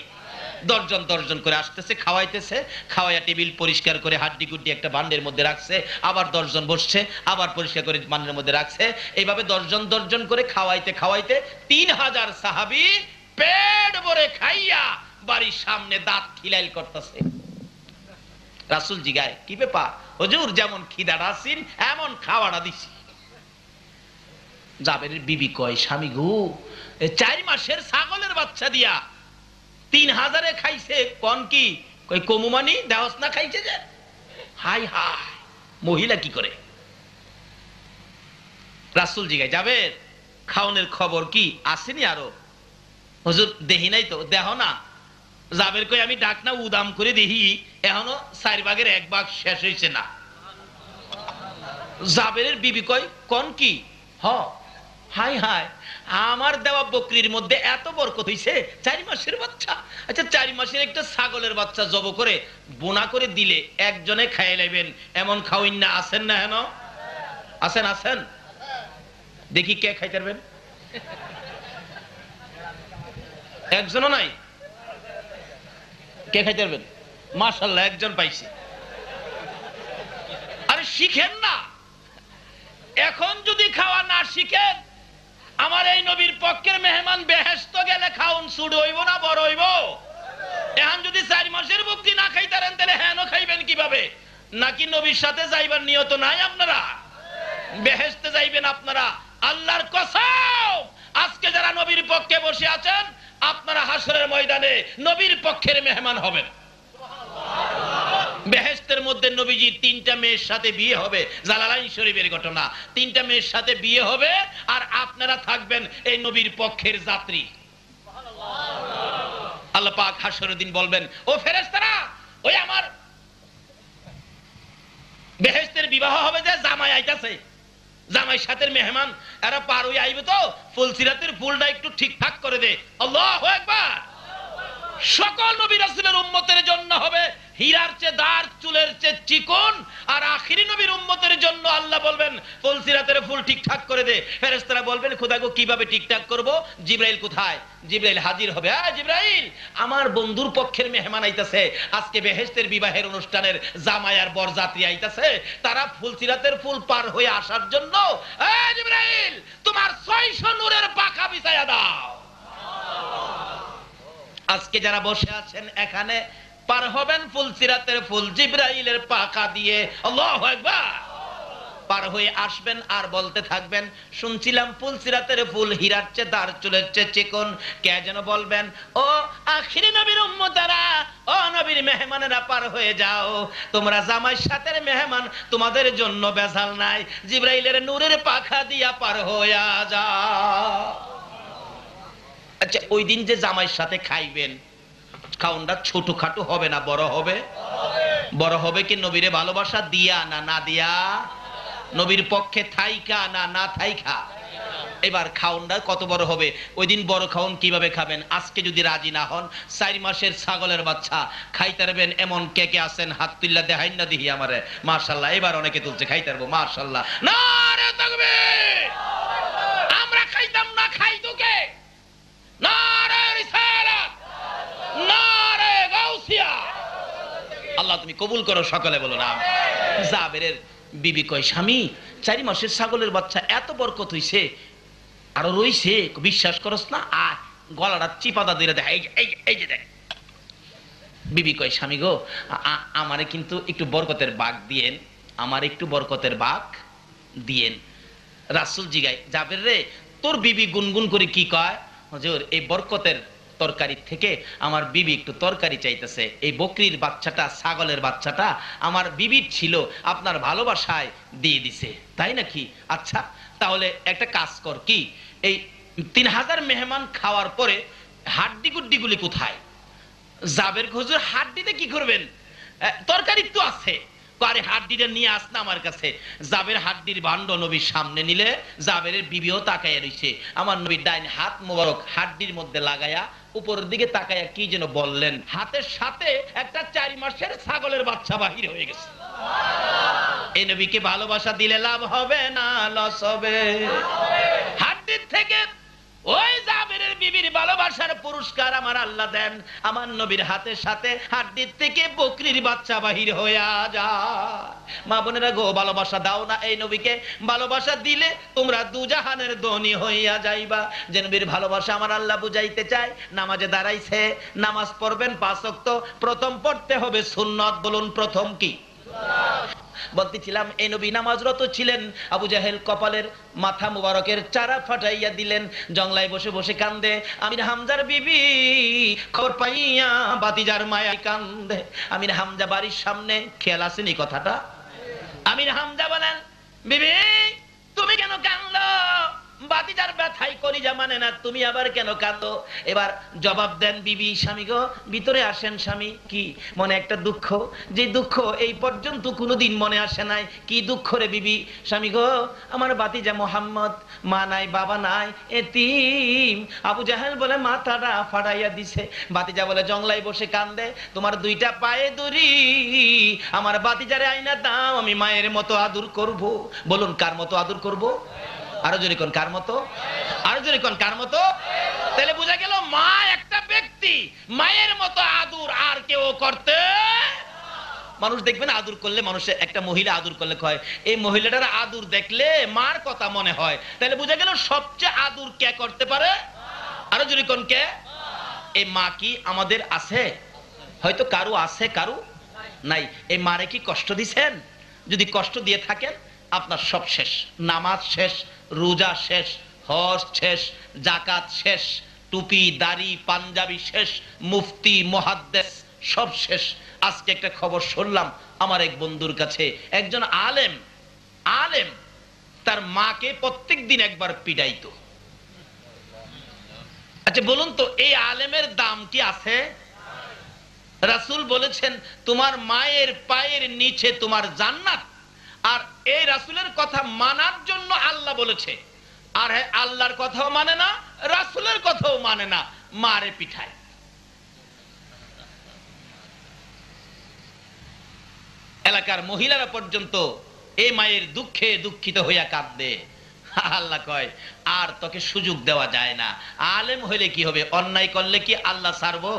10 জন 10 জন করে আসতেছে, খাওয়াইতেছে, খাওয়াইয়া টেবিল পরিষ্কার করে হাড্ডি গুড্ডি একটা বান্ডের মধ্যে রাখছে, আবার 10 জন বসছে, আবার পরিষ্কার করে বান্ডের মধ্যে রাখছে। এইভাবে 10 জন 10 জন করে খাওয়াইতে খাওয়াইতে 3000 সাহাবী পেট ভরে খাইয়া বাড়ির সামনে দাঁত খিলাইল করতেছে। রাসূল জিগায়, কি ব্যাপার হুজুর? যেমন খিদাটা আসিন এমন খাওয়াটা দিছি। জাবেরের বিবি কয়, স্বামী গো, 4 মাসের ছাগলের বাচ্চা দিয়া 3000 খাইছে, কোন কি? কই কমুমানি দেহস না খাইছে যে। হাই হাই, মহিলা কি করে? রাসূল জিগায়, যাবে খাওনের খবর কি আসেনি আরো? হুজুর দেহি নাই তো। দেহ না? জাবের কই, আমি ডাক না উদাম করে দেখি, এখনো 4 ভাগের 1 ভাগ শেষ হইছে না। জাবেরের বিবি কয়, কোন কি? হ, হাই হাই, আমার দেওয়া বকরির মধ্যে এত বরকত হইছে, 4 মাসের বাচ্চা। আচ্ছা 4 মাসের একটা ছাগলের বাচ্চা জব করে বোনা করে দিলে একজনে খাইয়ে নেবেন, এমন খাওয়িন না? আছেন না? হেন আছেন? আছেন? দেখি কে খাইতে পারবেন? একজনও নাই? কে খাইতে পারবেন? মাশাআল্লাহ, একজন পাইছি। আরে শিখেন না, এখন যদি খাওয়া না শিখেন, আমার এই নবীর পক্ষের মেহমান বেহেশত গেলে খাউন ছুট হইব না বড় হইব? এখন যদি 4 মাসের মুক্তি না খাইতারেন, তাহলে হেন খাইবেন কিভাবে? নাকি নবীর সাথে যাইবার নিয়ত নাই আপনারা? বেহেশতে যাইবেন আপনারা, আল্লাহর কসম। আজকে যারা নবীর পক্ষে বসে আছেন, আপনারা হাসরের ময়দানে নবীর পক্ষের মেহমান হবেন। বেহেশতের মধ্যে নবীজির 3টা মেয়ের সাথে বিয়ে হবে, জালালাইন শরীফের ঘটনা। 3টা মেয়ের সাথে বিয়ে হবে, আর আপনারা থাকবেন এই নবীর পক্ষের যাত্রী। আল্লাহ পাক হাসরের দিন বলবেন, ও ফেরেশতারা, ওই আমার বেহেশতের বিবাহ হবে, যে জামাই আইতাছে, জামাই সাথের মেহমান, এরা পার হয়ে আইবে তো, ফুলসিরাতের ফুলটা একটু ঠিকঠাক করে দে। আল্লাহু আকবার। সকল নবী রাসূলের উম্মতের জন্য হবে হীরার চেয়ে দার, চুলের চেয়ে চিকন, আর আখিরি নবীর উম্মতের জন্য আল্লাহ বলবেন ফুলসিরাতের ফুল ঠিকঠাক করে দে। ফেরেশতারা বলবেন, খোদা গো কিভাবে ঠিকঠাক করব? জিবরাইল কোথায়? জিবরাইল হাজির হবে। জিবরাইল, আমার বন্ধুর পক্ষের মেহমান আইতাছে, আজকে বেহেশতের বিবাহের অনুষ্ঠানের জামাই আর বরযাত্রী আইতাছে, তারা ফুলসিরাতের ফুল পার হয়ে আসার জন্য জিবরাইল তোমার 600 নূরের পাখা বিছায়া দাও। আজকে যারা বসে আছেন এখানে পার হবেন ফুলসিরাতের ফুল জিবরাইলের পাখা দিয়ে। আল্লাহু আকবার। পার হয়ে আসবেন আর বলতে থাকবেন, শুনছিলাম ফুলসিরাতের ফুল হীরার চেয়ে দার, চুলের চেয়ে চিকন। কে যেন বলবেন, ও আখিরি নবীর উম্মতেরা, ও নবীর মেহমানেরা, পার হয়ে যাও, তোমরা জামাই সাথের মেহমান, তোমাদের জন্য বেজাল নাই, জিবরাইলের নূরের পাখা দিয়া পার হইয়া যাও। আচ্ছা, ওই দিন যে জামাইয়ের সাথে খাইবেন, খাওনটা ছোটখাটো হবে না বড় হবে? বড় হবে কি নবীরে ভালোবাসা দিয়া না না দিয়া? নবীর পক্ষে থাইকা না না থাইকা? এবার খাওনটা কত বড় হবে? ওই দিন বড় খাওন কিভাবে খাবেন? আজকে যদি রাজি না হন, 4 মাসের ছাগলের বাচ্চা খাইতে পারবেন এমন কে কে আছেন? হাত তুললা দেখাইন না দেখি আমারে। মাশাআল্লাহ, এবার অনেকে তুলছে, খাইতে পারবো। মাশাআল্লাহ, নারে তাকবীর। আমরা খাইতাম না, খাইতো কে? নারে রিসালাত, নারে গাউসিয়া। আল্লাহ তুমি কবুল করো, সকলে বলো না। জাবেরের বিবি কয়, স্বামী 4 মাসের ছাগলের বাচ্চা এত বরকত হইছে, আরো রইছে, বিশ্বাস করস না? আর গলাটা চিপাদা দিয়ে দেখ, এই যে দেখ। বিবি কয়, স্বামী গো, আমারে কিন্তু একটু বরকতের ভাগ দিয়েন। আমার একটু বরকতের ভাগ দিয়েন। রাসূল জিগায়, জাবের রে, তোর বিবি গুনগুন করে কি কয়? হুজুর, এই বরকতের তরকারি থেকে আমার বিবি একটু তরকারি চাইতেছে। এই বকরির বাচ্চাটা, ছাগলের বাচ্চাটা আমার বিবির ছিল, আপনার ভালোবাসায় দিয়ে দিছে। তাই নাকি? আচ্ছা, তাহলে একটা কাজ কর, কি এই 3000 মেহমান খাওয়ার পরে হাড্ডি গুড্ডিগুলি কোথায়? জাবের, হুজুর হাড্ডিতে কি করবেন? তরকারি তো আছে। আরে হাড্ডিটা নিয়ে আস না আমার কাছে। জাবের হাড্ডির ভাণ্ড নবীর সামনে নিলে জাবেরের বিবিও তাকাইয়া রইছে। আমার নবীর ডাইন হাত মোবারক হাড্ডির মধ্যে লাগায়া উপরের দিকে তাকাইয়া কি যেন বললেন, হাতের সাথে একটা 4 মাসের ছাগলের বাচ্চা বাহির হয়ে গেছে। এই নবীকে ভালোবাসা দিলে লাভ হবে না লস হবে? হাড্ডির থেকে ওই জাবেরের বিবির ভালোবাসার পুরস্কার আমার আল্লাহ দেন। আমার নবীর হাতের সাথে হাড্ডির থেকে বকরির বাচ্চা বাহির হইয়া যায়। মা বোনেরা গো, ভালোবাসা দাও না এই নবীকে। ভালোবাসা দিলে তোমরা দুজাহানের ধনী হইয়া যাইবা। যে নবীর ভালোবাসা আমার আল্লাহ বুঝাইতে চায়। নামাজে দাঁড়াইছে, নামাজ পড়বেন 5 ওয়াক্ত, প্রথম পড়তে হবে সুন্নত। বলুন প্রথম কি? বলতেছিলাম, এই নবী নামাজরত ছিলেন, আবু জাহেল কপালের মাথা মুবারকের চারা ফাটাইয়া দিলেন, জংলায় বসে বসে কান্দে। আমির হামজার বিবি খবর পাইয়া বাতিজার মায়া কান্দে। আমির হামজা বাড়ির সামনে, খেয়াল আসেনি কথাটা? আমির হামজা বলেন, বিবি তুমি কেন কান্দো? বাতিজার ব্যথাই কলিজা মানে না, তুমি আবার কেন কাঁদো? এবার জবাব দেন বিবি, স্বামী গো ভিতরে আসেন। স্বামী, কি মনে একটা দুঃখ, যে দুঃখ এই পর্যন্ত কোনোদিন মনে আসে নাই। কি দুঃখ রে বিবি? স্বামী গো, আমার বাতিজা মোহাম্মদ, মা নাই বাবা নাই, এতিম। আবু জাহেল বলে মাথাটা ফাড়াইয়া দিছে। বাতিজা বলে জংলায় বসে কান্দে, তোমার 2টা পায়ে দড়ি, আমার বাতিজারে আইনা দাও, আমি মায়ের মতো আদর করব। বলুন কার মতো আদর করব? আরো জোরে কোন, কার মতো? আরো জোরে কোন, কার মতো? তাহলে বোঝা গেল মা একটা ব্যক্তি, মায়ের মতো আদর আর কেউ করতে। মানুষ দেখবেন আদর করলে, মানুষের একটা মহিলা আদর করলে কয় এই মহিলাটার আদর দেখলে মার কথা মনে হয়। তাহলে বোঝা গেল সবচেয়ে আদর কে করতে পারে? আরো জোরে কোন, কে? এই মা কি আমাদের আছে? হয়তো কারো আছে, কারো নাই। এই মারে কি কষ্ট দিছেন? যদি কষ্ট দিয়ে থাকেন, আপনার সব শেষ। নামাজ শেষ, রোজা শেষ, হজ শেষ, জাকাত শেষ, টুপি দাড়ি পাঞ্জাবি শেষ, মুফতি মুহাদ্দিস সব শেষ। আজকে একটা খবর শুনলাম আমার এক বন্ধুর কাছে, একজন আলেম, তার মাকে প্রত্যেক দিন একবার পিটাইতো। আচ্ছা বলুন তো, এই আলেমের দাম কি আছে? রাসূল বলেছেন তোমার মায়ের পায়ের নিচে তোমার জান্নাত। আর এই রাসূলের কথা মানার জন্য আল্লাহ বলেছে, আর হ্যাঁ আল্লাহর কথাও মানে না, রাসূলের কথাও মানে না, মারে পিঠায়। এলাকার মহিলারা পর্যন্ত এই মায়ের দুঃখে দুঃখিত হইয়া কাঁদে। আল্লাহ কয় আর তোকে সুযোগ দেওয়া যায় না। আলেম হইলে কি হবে? অন্যায় করলে কি আল্লাহ ছাড়বো?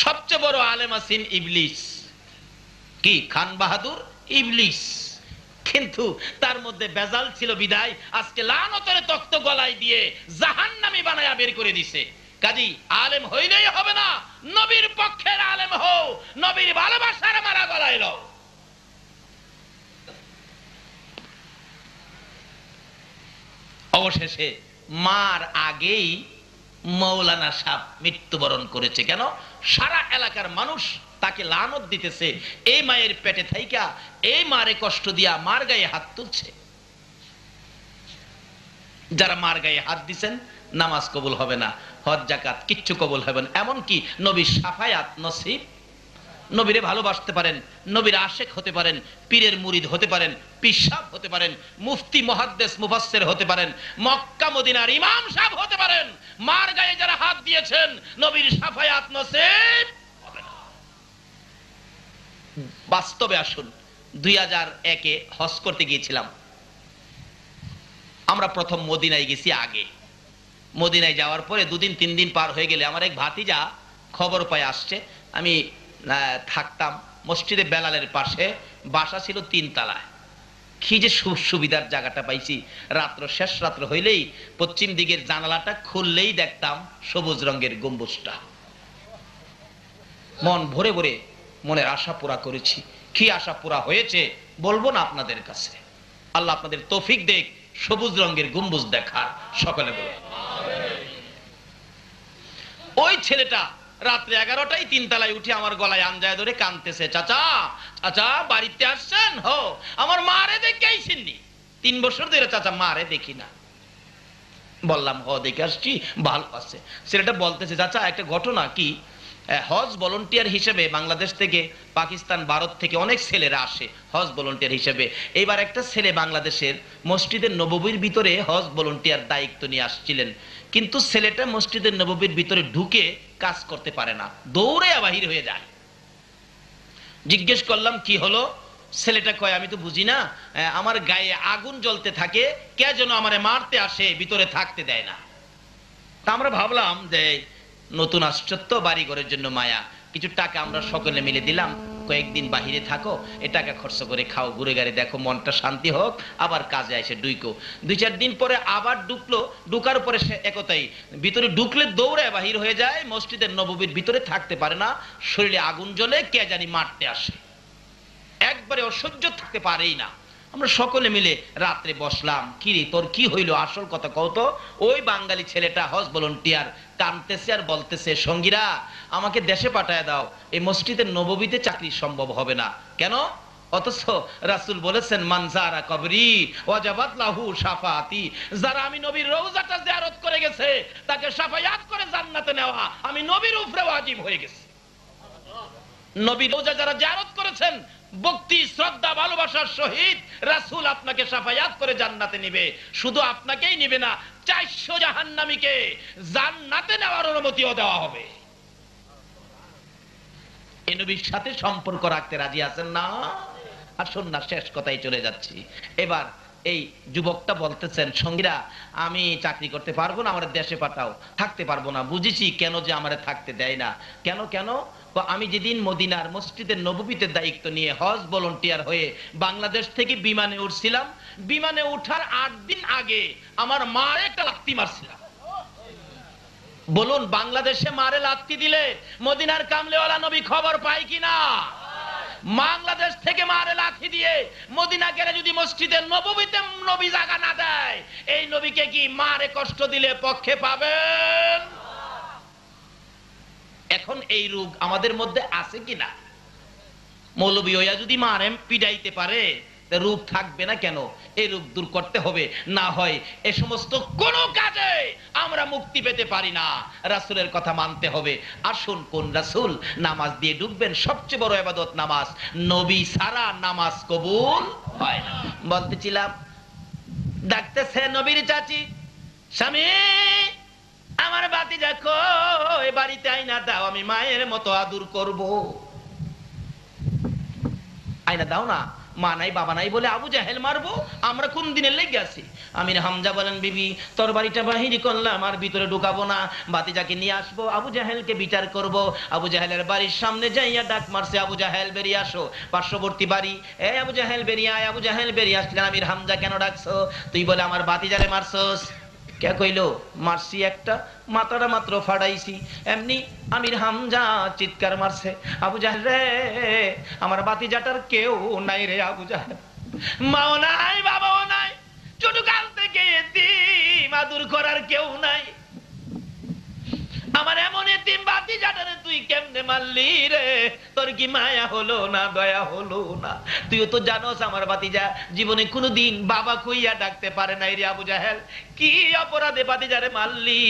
সবচেয়ে বড় আলেম আছেন ইবলিস। কি? খান বাহাদুর ইবলিস। কিন্তু তার মধ্যে বেজাল ছিল বিদায় আজকে লানতের তক্ত গলায় দিয়ে জাহান্নামী বানায়া বের করে দিছে। কাজী আলেম হইলেই হবে না, নবীর পক্ষের আলেম হও, নবীর ভালোবাসার মারা গলায় লও। অবশেষে মার আগেই মৌলানা সাহেব মৃত্যুবরণ করেছে। কেন? সারা এলাকার মানুষ তাকে লানত দিতেছে, এই মায়ের পেটে থাইকা এই মারে কষ্ট দিয়া মার গায়ে হাত তুলছে। যারা মার গায়ে হাত দিচ্ছেন নামাজ কবুল হবে না, হজ জাকাত কিচ্ছু কবুল হবে না। এমনকি নবীর শাফায়াত নসিব, নবীরে ভালোবাসতে পারেন, নবীর আশেক হতে পারেন, পীরের মুরিদ হতে পারেন, পিসাব হতে পারেন, মুফতি মুহাদ্দিস মুফাসসির হতে পারেন, মক্কা মদিনার ইমাম সাহেব হতে পারেন, মার গায়ে যারা হাত দিয়েছেন নবীর শাফায়াত নসিব হবে না। বাস্তবে আসুন, 2001-এ হজ করতে গিয়েছিলাম। আমরা প্রথম মদিনায় গেছি। আগে মদিনায় যাওয়ার পরে 2 দিন 3 দিন পার হয়ে গেলে আমার এক ভাতিজা খবর পায় আসছে। আমি থাকতাম মসজিদে বেলালের পাশে, বাসা ছিল 3 তলায়। কি যে সুবিধার জায়গাটা পাইছি। রাত্র শেষ রাত্র হইলেই পশ্চিম দিকের জানালাটা খুললেই দেখতাম সবুজ রঙের গম্বুজটা। মন ভরে ভরে মনের আশা পুরা করেছি, কি আশা পুরা হয়েছে বলবো না আপনাদের কাছে। আল্লাহ আপনাদের তৌফিক দেখ সবুজ রঙের গম্বুজ দেখার। সকলে বলে ওই ছেলেটা রাত্রে 11টায় 3 তলায় উঠে আমার গলায় আঞ্জায় ধরে কাঁদতেছে, চাচা চাচা বাড়িতে আসছেন? হো, আমার মারে দেখে আইসেননি? 3 বছর ধরে চাচা মারে দেখি না। বললাম হ দেখে আসছি, ভালো আছে। ছেলেটা বলতেছে, চাচা একটা ঘটনা কি, হজ ভলান্টিয়ার হিসেবে বাংলাদেশ থেকে, পাকিস্তান, ভারত থেকে অনেক ছেলেরা আসে হজ ভলান্টিয়ার হিসেবে। এবার একটা ছেলে বাংলাদেশের মসজিদের নববীর ভিতরে হজ ভলান্টিয়ার দায়িত্ব নিয়ে আসছিলেন, কিন্তু ছেলেটা মসজিদের নববীর ভিতরে ঢুকে কাজ করতে পারে না, দৌড়ে বাহির হয়ে যায়। জিজ্ঞেস করলাম কি হলো? ছেলেটা কয়, আমি তো বুঝি না, আমার গায়ে আগুন জ্বলতে থাকে, কে যেন আমারে মারতে আসে, ভিতরে থাকতে দেয় না। তা আমরা ভাবলাম যে নতুন আশ্চর্য, বাড়ি ঘরের জন্য মায়া, কিছু টাকা আমরা সকলে মিলে দিলাম, কয়েকদিন বাহিরে থাকো, এ টাকা খরচ করে খাও, ঘুরে গাড়ি দেখো, মনটা শান্তি হোক, আবার কাজে এসে ডুইকো। 2-4 দিন পরে আবার ঢুকলো, ঢুকার পরে সে একতাই ভিতরে ঢুকলে দৌড়ে বাহির হয়ে যায়, মসজিদের নববীর ভিতরে থাকতে পারে না, শরীরে আগুন জ্বলে, কে জানি মারতে আসে, একবারে অসহ্য থাকতে পারেই না। আমরা সকলে মিলে রাত্রে বসলাম, কিরে তোর কি হইলো, আসল কথা কত। ওই বাঙালি ছেলেটা হজ ভলান্টিয়ার কাঁদতেছে আর বলতেছে, সঙ্গীরা আমাকে দেশে পাঠায় দাও, এই মসজিদের নববীতে চাকরি সম্ভব হবে না। কেন? অথচ রাসূল বলেছেন, মান যারা কবরি ওয়াজাবাত লাহু শাফাআতি, যারা আমি নবীর রওজাটা জিয়ারত করে গেছে তাকে শাফায়াত করে জান্নাতে নেওয়া আমি নবীর উপরে ওয়াজিব হয়ে গেছে। নবীর রওজা যারা জিয়ারত করেছেন ভক্তি শ্রদ্ধা ভালোবাসার সহিত, রাসূল আপনাকে শাফায়াত করে জান্নাতে নিবে। শুধু আপনাকেই নিবে না, 400 জাহান্নামীকে জান্নাতে নেওয়ার অনুমতিও দেওয়া হবে। এই নবীর সাথে সম্পর্ক রাখতে রাজি আছেন না? আসুন না, শেষ কথাই চলে যাচ্ছি। এবার এই যুবকটা বলতেছেন, সঙ্গীরা আমি চাকরি করতে পারবো না, আমার দেশে পাঠাও। থাকতে পারবো না, বুঝেছি কেন যে আমারে থাকতে দেয় না। কেন কেন? আমি যেদিন মদিনার মসজিদের নববীতে দায়িত্ব নিয়ে হজ ভলান্টিয়ার হয়ে বাংলাদেশ থেকে বিমানে উঠছিলাম, বিমানে উঠার 8 দিন আগে আমার মারে একটা লাত্তি মারছিলাম। বলুন, বাংলাদেশে মারে লাত্তি দিলে মদিনার কামলেওয়ালা নবী খবর পায় কিনা? বাংলাদেশ থেকে মারে লাথি দিয়ে মদিনা গেলে যদি মসজিদের নববীতে নবী জায়গা না দেয়, এই নবীকে কি মারে কষ্ট দিলে পক্ষে পাবেন? এখন এই রোগ আমাদের মধ্যে আছে কিনা? মৌলবী হইয়া যদি মারে পিটাইতে পারে, রোগ থাকবে না কেন? এই রোগ দূর করতে হবে, না হয় এ সমস্ত কোন কাজে আমরা মুক্তি পেতে পারি না। রাসূলের কথা মানতে হবে। আসুন, কোন রাসূল? নামাজ দিয়ে ঢুকবেন, সবচেয়ে বড় ইবাদত নামাজ, নবী ছাড়া নামাজ কবুল হয় না। বলতেছিলাম, ডাকতেছে নবীর চাচি, স্বামী আমার ভাতিজা কই, বাড়িতে আইনা দাও, আমি মায়ের মতো আদর করব। আইনা দাও না। মা নাই বাবা নাই বলে আবু জাহেল মারবো? আমরা কোন দিনে লেগে আছি? আমির হামজা বলেন, বিবি তোর বাড়িটা বাহিরি করলাম, আর ভিতরে ঢুকাবো না, ভাতিজাকে নিয়ে আসবো, আবু জাহেলকে বিচার করব। আবু জাহেলের বাড়ির সামনে যাইয়া ডাক মারছে, আবু জাহেল বেরিয়ে আসো। পার্শ্ববর্তী বাড়ি, এ আবু জাহেল বেরিয়ে আয়। আবু জাহেল বেরিয়ে আসলেন। আমির হামজা কেন ডাকছো? তুই বলে আমার ভাতিজারে মারছস। কে কইলো? মারছি একটা, মাথাটা মাত্র ফাড়াইছি। এমনি আমির হামজা চিৎকার মারছে, আবু জাহেল রে, আমার ভাতিজাটার কেউ নাই রে আবু জাহেল, মাও নাই বাবাও নাই, ছোট কাল থেকে এতিম, আদর করার কেউ নাই, আমার এমন এতিম ভাতিজাটারে তুই কেমনে মারলি রে? তোর কি মায়া হলো না, দয়া হলো না? তুইও তো জানোস আমার ভাতিজা জীবনে কোনোদিন বাবা কইয়া ডাকতে পারে নাই রে আবু জাহেল। কি অপরাধে ভাতিজারে মারলি?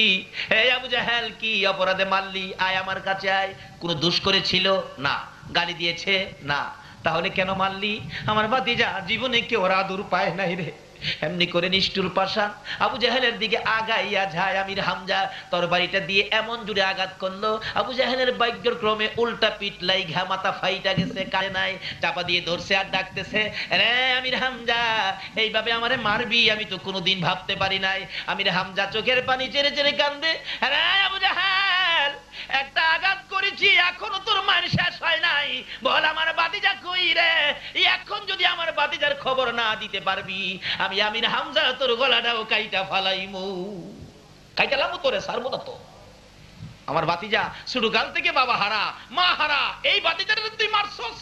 হে আবু জাহেল, কি অপরাধে মারলি? আয় আমার কাছে আয়। কোনো দোষ করেছিল? না। গালি দিয়েছে? না। তাহলে কেন মারলি? আমার ভাতিজা জীবনে কেউ আদর পায় নাই রে। এমনি করে নিষ্ঠুর পাষাণ আবু জাহেলের দিকে আগাইয়া যায়। আমির হামজা তরবারিটা দিয়ে এমন জুড়ে আঘাত করলো, আবু জাহেলের ভাগ্যের ক্রমে উল্টা পিঠ লাইগা মাথা ফাইটা গেছে, কারে নাই, চাপা দিয়ে ধরছে আর ডাকতেছে, রে আমির হামজা এইভাবে আমারে মারবি আমি তো কোনোদিন ভাবতে পারি নাই। আমির হামজা চোখের পানি চেড়ে চেড়ে কান্দে, রে আবু জাহেল একটা আঘাত করেছি, এখনো তোর মার শেষ হয় নাই, বল আমার ভাতিজা কই রে? এখন যদি আমার ভাতিজার খবর না দিতে পারবি, আমি আমির হামজা তোর গলাটাও কাইটা ফালাইমু। কাইটালামু তোরে, ছাড়বো না তো। আমার ভাতিজা ছোট কাল থেকে বাবা হারা মা হারা, এই ভাতিজাটা তুই মারছস।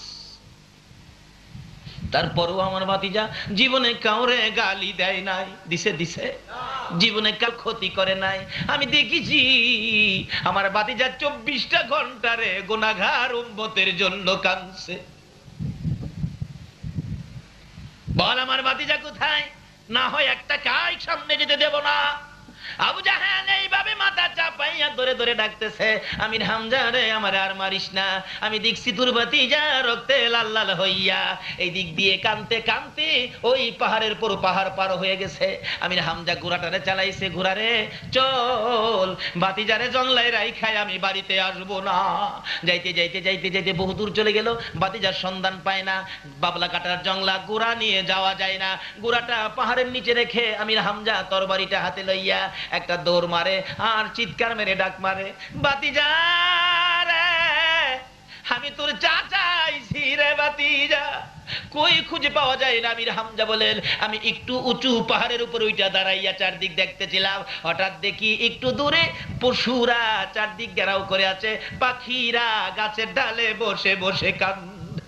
তারপরও আমার ভাতিজা জীবনে কাউরে গালি দেয় নাই, দিছে দিছে, জীবনে কার ক্ষতি করে নাই। আমি দেখেছি আমার ভাতিজা 24টা ঘন্টারে গুনাহগার উম্মতের জন্য কাঁদছে। বল আমার ভাতিজা কোথায়? না হয় একটা কাজ সামনে যেতে দেব না। আবু জাহেল এইভাবে মাথা চাপাইয়া ধরে ধরে ডাকতেছে, আমির হামজা রে আমার আর মারিস না, আমি দেখছি তোর ভাতিজা রক্তে লাল লাল হইয়া এই দিক দিয়ে কানতে কানতে ওই পাহাড়ের পর পাহাড় পার হয়ে গেছে। আমির হামজা ঘোড়াটারে চালাইছে, ঘোড়ারে চল ভাতিজারে জংলায় রাইখায় আমি বাড়িতে আসবো না। যাইতে যাইতে যাইতে যাইতে বহু দূর চলে গেল, ভাতিজার সন্ধান পায় না। বাবলা কাটার জংলা ঘোড়া নিয়ে যাওয়া যায় না, ঘোড়াটা পাহাড়ের নিচে রেখে আমির হামজা তরবারিটা হাতে লইয়া একটা দৌড় মারে আর চিৎকার মেরে ডাক মারে, ভাতিজা রে আমি তোর চাচা আইছি রে ভাতিজা, কই খুঁজে পাওয়া যায় না। আমির হামজা বলেন, আমি একটু উঁচু পাহাড়ের উপর ওইটা দাঁড়াইয়া চারদিক দেখতেছিলাম, হঠাৎ দেখি একটু দূরে পশুরা চারদিক ঘেরাও করে আছে, পাখিরা গাছের ডালে বসে বসে কান্দে।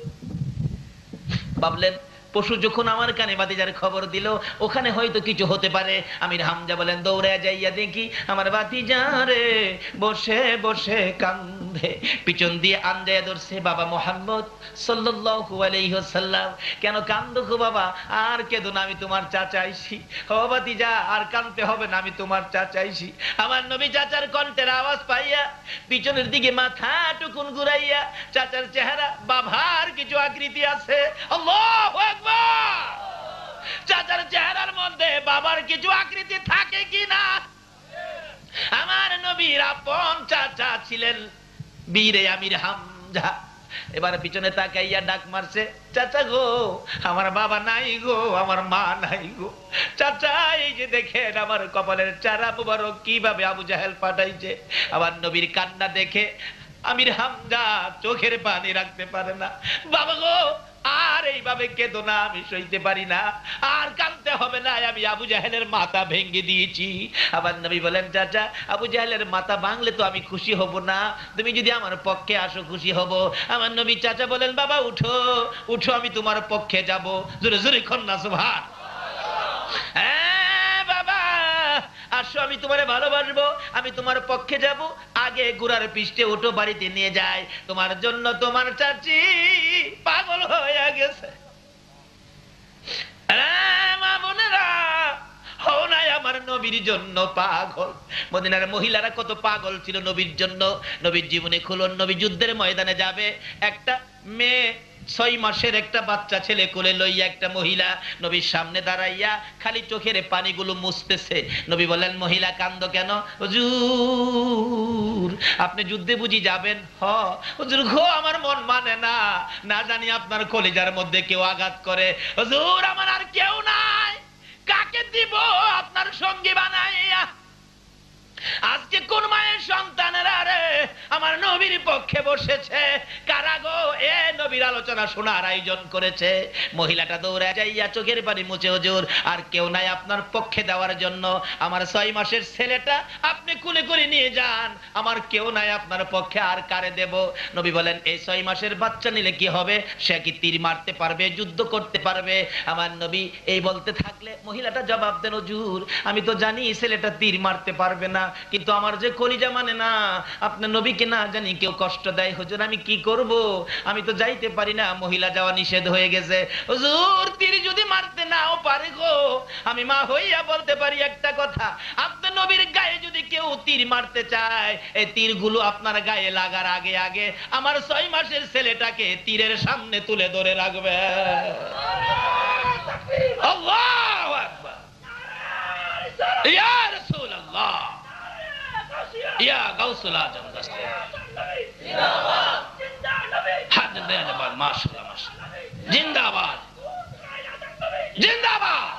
ভাবলেন পশু যখন আমার কানে ভাতিজার খবর দিল, ওখানে হয়তো কিছু হতে পারে। আমির হামজা বলেন দৌড়ে যাইয়া দেখি আমার ভাতিজা রে বসে বসে কান্দে। পিছন দিয়ে আনজায়া ধরছে বাবা মুহাম্মদ সাল্লাল্লাহু আলাইহি ওয়াসাল্লাম, কেন কান্দো গো বাবা? আর কেঁদো না, আমি তোমার চাচা আইছি। ও ভাতিজা আর কাঁদতে হবে না, আমি তোমার চাচা আইছি। আমার নবী চাচার কণ্ঠের আওয়াজ পাইয়া পিছনের দিকে মাথা টুকুন ঘুরাইয়া, চাচার চেহারা বাবার কিছু আকৃতি আছে, আল্লাহু আকবার। চাচার চেহারার মধ্যে বাবার কিছু আকৃতি থাকে কিনা? আমার নবীর আপন চাচা ছিলেন বীরে আমির হামজা। এবার পিছনে তাকাইয়া ডাক মারছে, চাচা গো আমার বাবা নাই গো, আমার মা নাই গো। চাচা এই যে দেখেন আমার কপালের চারা মুবারক কিভাবে আবু জাহেল পাঠাইছে। আমার নবীর কান্না দেখে আমির হামজা চোখের পানি রাখতে পারে না। বাবা গো আর এইভাবে কেঁদো না, আমি সইতে পারি না, আর কাঁদতে হবে না, আমি আবু জাহেলের মাথা ভেঙে দিয়েছি। আবার নবী বলেন, চাচা আবু জাহেলের মাথা ভাঙলে তো আমি খুশি হব না, তুমি যদি আমার পক্ষে আসো খুশি হব। আমার নবী চাচা বলেন, বাবা উঠো উঠো, আমি তোমার পক্ষে যাব। জোরে জোরে কন্যা সুবহান। হ্যাঁ বাবা আসো, আমি তোমারে ভালোবাসবো, আমি তোমার পক্ষে যাব। আগে ঘোড়ার পিষ্টে উঠো, বাড়িতে নিয়ে যায়, তোমার জন্য তোমার চাচি পাগল হয়ে গেছে। মা বোনেরা হও নাই আমার নবীর জন্য পাগল। মদিনার মহিলারা কত পাগল ছিল নবীর জন্য। নবীর জীবনে খুলন, নবী যুদ্ধের ময়দানে যাবে, একটা মেয়ে 6 মাসের একটা বাচ্চা ছেলে কোলে লইয়া একটা মহিলা নবীর সামনে দাঁড়াইয়া খালি চোখের পানিগুলো মুছতেছে। নবী বলেন, মহিলা কান্দো কেন? হুজুর আপনি যুদ্ধে বুঝি যাবেন? হুজুর গো আমার মন মানে না, না জানি আপনার কলিজার মধ্যে কেউ আঘাত করে। হুজুর আমার আর কেউ নাই, কাকে দিব আপনার সঙ্গী বানাইয়া? আজকে কোন মায়ের সন্তানেরা রে আমার নবীর পক্ষে বসেছে? কারা গো এ নবীর আলোচনা শোনার আয়োজন করেছে? মহিলাটা দৌড়ে যাইয়া চোখের পানি মুছে, হুজুর আর কেউ নাই আপনার পক্ষে দেওয়ার জন্য, আমার 6 মাসের ছেলেটা আপনি কুলে করে নিয়ে যান, আমার কেউ নাই আপনার পক্ষে, আর কারে দেব? নবী বলেন, এই 6 মাসের বাচ্চা নিলে কি হবে? সে কি তীর মারতে পারবে, যুদ্ধ করতে পারবে? আমার নবী এই বলতে থাকলে মহিলাটা জবাব দেন, হুজুর আমি তো জানি ছেলেটা তীর মারতে পারবে না, কিন্তু আমার যে কলিজা মানে না, আপনার নবীকে না জানি কেউ কষ্ট দেয়, হুজুর আমি কি করব? আমি তো যাইতে পারি না, মহিলা যাওয়া নিষেধ হয়ে গেছে। হুজুর তীর যদি মারতে নাও পারে গো, আমি মা হইয়া বলতে পারি একটা কথা, আপনার নবীর গায়ে যদি কেউ তীর মারতে চায়, এই তীরগুলো আপনার গায়ে লাগার আগে আগে আমার 6 মাসের ছেলেটাকে তীরের সামনে তুলে ধরে রাখবে। আল্লাহু আকবার, ইয়া রাসূলুল্লাহ, ইয়া গাউসুল আজম দস্তে জিন্দাবাদ, জিন্দাবাদ, মাশাআল্লাহ মাশাআল্লাহ, জিন্দাবাদ জিন্দাবাদ,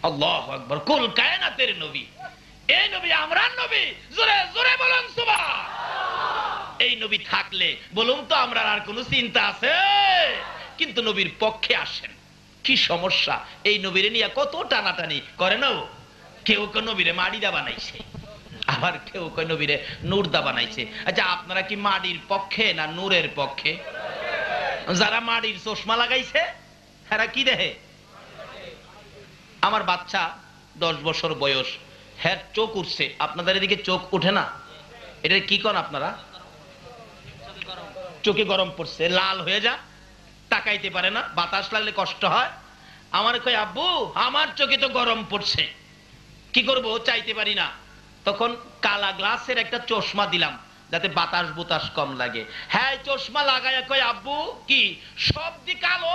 আল্লাহু আকবার। কুল কায়নাতের নবী, এই নবী আমরার নবী, জোরে জোরে বলুন সুবহান। এই নবী থাকলে বলুন তো আমরা আর কোনো চিন্তা আছে? কিন্তু নবীর পক্ষে আসেন, কি সমস্যা? এই নবীরে নিয়ে কত টানাটানি করে না। কেউ কেউ নবীরে মাড়িদা বানাইছে, আবার কেউ কেউ নবীরে নূরদা বানাইছে। আচ্ছা আপনারা কি মাটির পক্ষে না নূরের পক্ষে? যারা মাটির চশমা লাগাইছে এরা কি দেখে? আমার বাচ্চা 10 বছর বয়স, হ্যাঁ চোখ উঠছে। আপনাদের এদিকে চোখ উঠে না? এটা কি করেন আপনারা? চোখে গরম পড়ছে, লাল হয়ে যা, তাকাইতে পারে না, বাতাস লাগলে কষ্ট হয়। আমার কই আব্বু আমার চোখে তো গরম পড়ছে, কি করব, চাইতে পারি না। তখন কালা গ্লাসের একটা চশমা দিলাম যাতে বাতাস বুতাস কম লাগে। হ্যাঁ চশমা লাগাইয়া কই আব্বু কি সব দি কালো?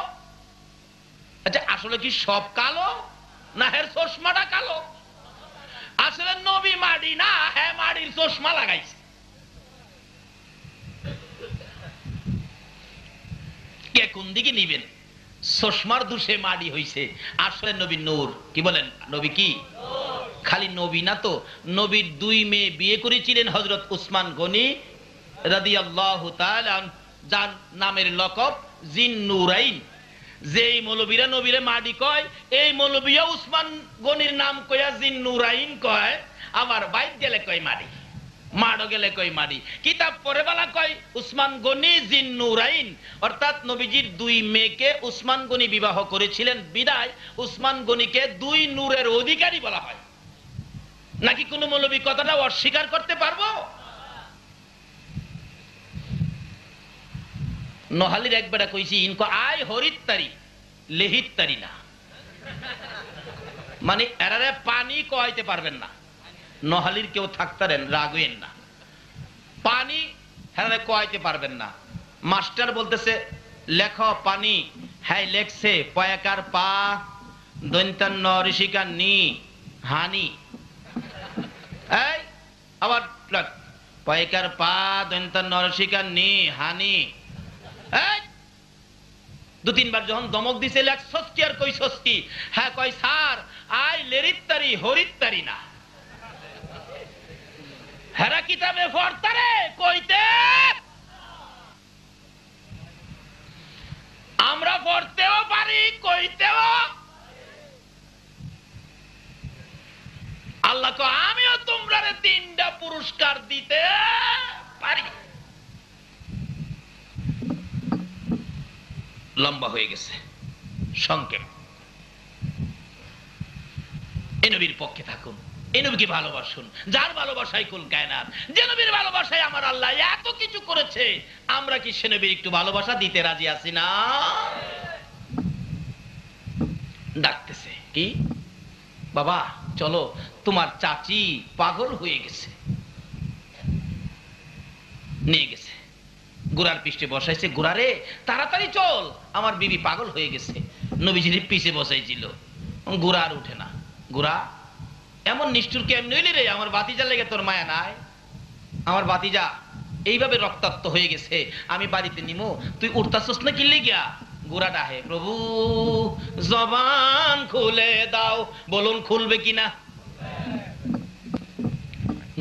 আচ্ছা আসলে কি সব কালো না হের চশমাটা কালো? আসলে নবী মাড়ি না, হ্যাঁ মাড়ির চশমা লাগাইছে। কে কোন দিকে নিবেন? চশমার দোষে মাড়ি হইছে, আসলে নবী নূর। কি বলেন? নবী কি? খালি নবী না তো, নবীর 2 মেয়ে বিয়ে করেছিলেন হযরত উসমান গনি রাদিয়াল্লাহু তাআলা, যার নামের লকব জিন্নুরাইন। যেই মৌলবীরা নবীরে মাডি কয়, এই মৌলবীয়া উসমান গনির নাম কইয়া জিন্নুরাইন কয়। আবার বাইত গেলে কয় মাডি, মাড়ো গেলে কয় মাডি। কিতাব পড়ে বলা কয় উসমান গনি জিন্নুরাইন, অর্থাৎ নবীজির 2 মেয়েকে উসমান গনি বিবাহ করেছিলেন বিদায় উসমান গনিকে 2 নূরের অধিকারী বলা হয়। নাকি কোন মৌলবী কথাটা অস্বীকার করতে পারবো? নোহালির একবারে কইছি ইনকো আয় হরিত্তারি লেহিত্তারি না, মানে এরারে পানি কইতে পারবেন না। নোহালির কেউ থাকতারেন রাগেন না, পানি এরারে কইতে পারবেন না। মাস্টার বলতেছে লেখো পানি, হ্যাঁ লেখছে পয়াকার পা দন্তান্ন ঋষিকার নি হানি। এই আবার পয়কার পা দন্তান্ন ঋষিকার নি হানি। 2-3 বার যখন দমক দিছে লেখছস কি আর কইছস কি? হ্যাঁ কই স্যার আই লেরিত্তারি হরিত্তারি না। হেরা কিতাবে পড়তারে কইতে, আমরা পড়তেও পারি কইতেও। আল্লাহ কো আমিও তোমরারে 3টা পুরস্কার দিতে পারি। লম্বা হয়ে গেছে, সংক্ষেপ। এই নবীর পক্ষে থাকুন, এই নবীকে ভালোবাসুন, যার ভালোবাসায় কুল কায়নাত। যে নবীর ভালোবাসায় আমার আল্লাহ এত কিছু করেছে, আমরা কি সে নবীর একটু ভালোবাসা দিতে রাজি আছি না? ডাকতেছে কি বাবা চলো, তোমার চাচি পাগল হয়ে গেছে। নিয়ে গেছে, গোড়ার পৃষ্ঠে বসাইছে। গোড়ারে তাড়াতাড়ি চল, আমার বিবি পাগল হয়ে গেছে। নবীজির পিছে বসাইছিল, গোড়া আর উঠে না। গোড়া এমন নিষ্ঠুর কেমন হইলি রে? আমার বাতিজা লেগে তোর মায়া নাই? আমার বাতিজা এইভাবে রক্তাক্ত হয়ে গেছে, আমি বাড়িতে নিমো, তুই উঠতাছস না কিনলে গিয়া? গোড়া ডাহে প্রভু জবান খুলে দাও, বলুন খুলবে কিনা?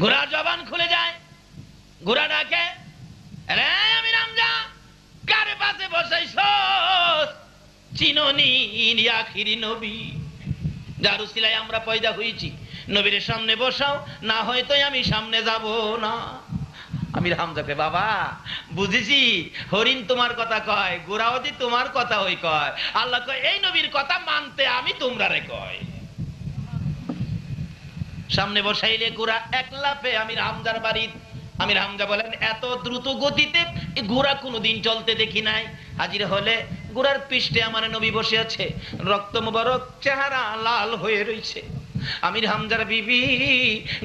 গোড়া জবান খুলে যায়। গোড়া ডাকে রে আমি রামজা, কারে পাশে বসাইছস? চিননি আখিরি নবী, যার উসিলায় আমরা পয়দা হয়েছি। নবীর সামনে বসাও, না হয়তো আমি সামনে যাব না। আমির হামজাকে বাবা বুঝেছি, হরিণ তোমার কথা কয়, গোড়াওয়াতি তোমার কথা হই কয়। আল্লাহ কয় এই নবীর কথা মানতে আমি তোমরা রে কয়। সামনে বসাইলে গোড়া এক লাফে আমির হামজার বাড়ি। আমির হামজা বলেন এত দ্রুত গতিতে ঘোড়া কোনোদিন চলতে দেখি নাই। হাজির হলে ঘোড়ার পৃষ্ঠে আমার নবী বসে আছে, রক্ত মুবারক, চেহারা লাল হয়ে রয়েছে। আমির হামজার বিবি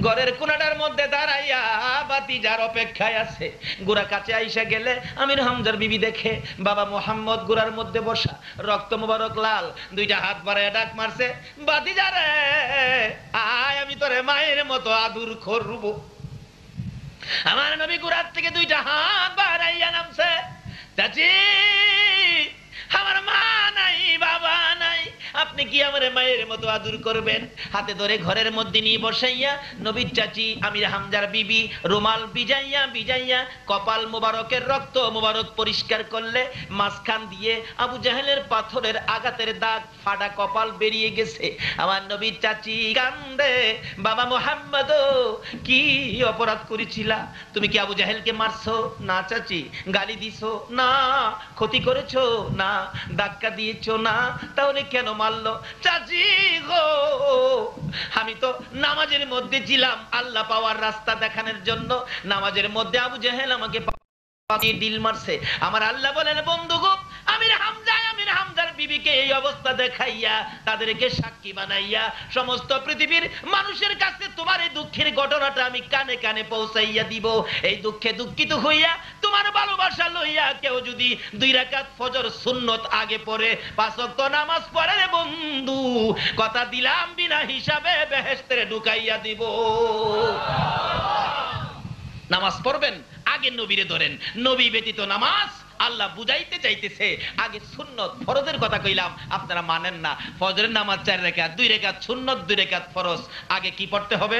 ঘরের কোনাটার মধ্যে দাঁড়াইয়া বাতিজার অপেক্ষায় আছে। গোড়া কাছে আইসা গেলে আমির হামজার বিবি দেখে বাবা মোহাম্মদ গোড়ার মধ্যে বসা, রক্ত মুবারক লাল, 2টা হাত বাড়ায় ডাক মারছে, বাতিজারে আয় আমি তোরে মায়ের মতো আদর করব। আমার নবী গোড়ার থেকে 2টা হাত বাড়াইয়া নামছে, চাচি আমার মা নাই বাবা নাই, আপনি আপনি কি আমার মায়ের মতো আদর করবেন? হাতে ধরে ঘরের মধ্যে নিয়ে বসাইয়া নবীর চাচি আমির হামজার বিবি রুমাল ভিজাইয়া ভিজাইয়া কপাল মোবারকের রক্ত মোবারক পরিষ্কার করলে মাঝখান দিয়ে আবু জাহেলের পাথরের আঘাতের দাগ, ফাটা কপাল বেরিয়ে গেছে। আমার নবীর চাচি কান্দে, বাবা মুহাম্মদ কি অপরাধ করেছিলা? তুমি কি আবু জাহেলকে মারছো? না চাচি। গালি দিছো? না। ক্ষতি করেছো? না। ধাক্কা দিয়েছো? না। তাহলে কেন মারলো? চাচি গো, আমি তো নামাজের মধ্যে ছিলাম আল্লাহ পাওয়ার রাস্তা দেখানোর জন্য। নামাজের মধ্যে আবু জাহেল আমাকে ডিল মারছে। আমার আল্লাহ বলেন, বন্ধু গো, আমির হামজার বিবিকে এই অবস্থা দেখাইয়া তাদেরকে সাক্ষী বানাইয়া সমস্ত পৃথিবীর মানুষের কাছে তোমার এই দুঃখের ঘটনাটা আমি কানে কানে পৌঁছাইয়া দিব। এই দুঃখে দুঃখিত হইয়া তোমার ভালোবাসা লইয়া কেউ যদি 2 রাকাত ফজর সুন্নত আগে পড়ে 5 ওয়াক্ত নামাজ পড়ে রে বন্ধু, কথা দিলাম বিনা হিসাবে বেহেশতে ঢুকাইয়া দিব। নামাজ পড়বেন, আগে নবীরে ধরেন। নবী ব্যতীত নামাজ আল্লাহ বুঝাইতে চাইতেছে। আগে সুন্নত ফরজের কথা কইলাম, আপনারা মানেন না। ফজরের নামাজ 4 রাকাত, 2 রাকাত সুন্নত, 2 রাকাত ফরজ। আগে কি পড়তে হবে?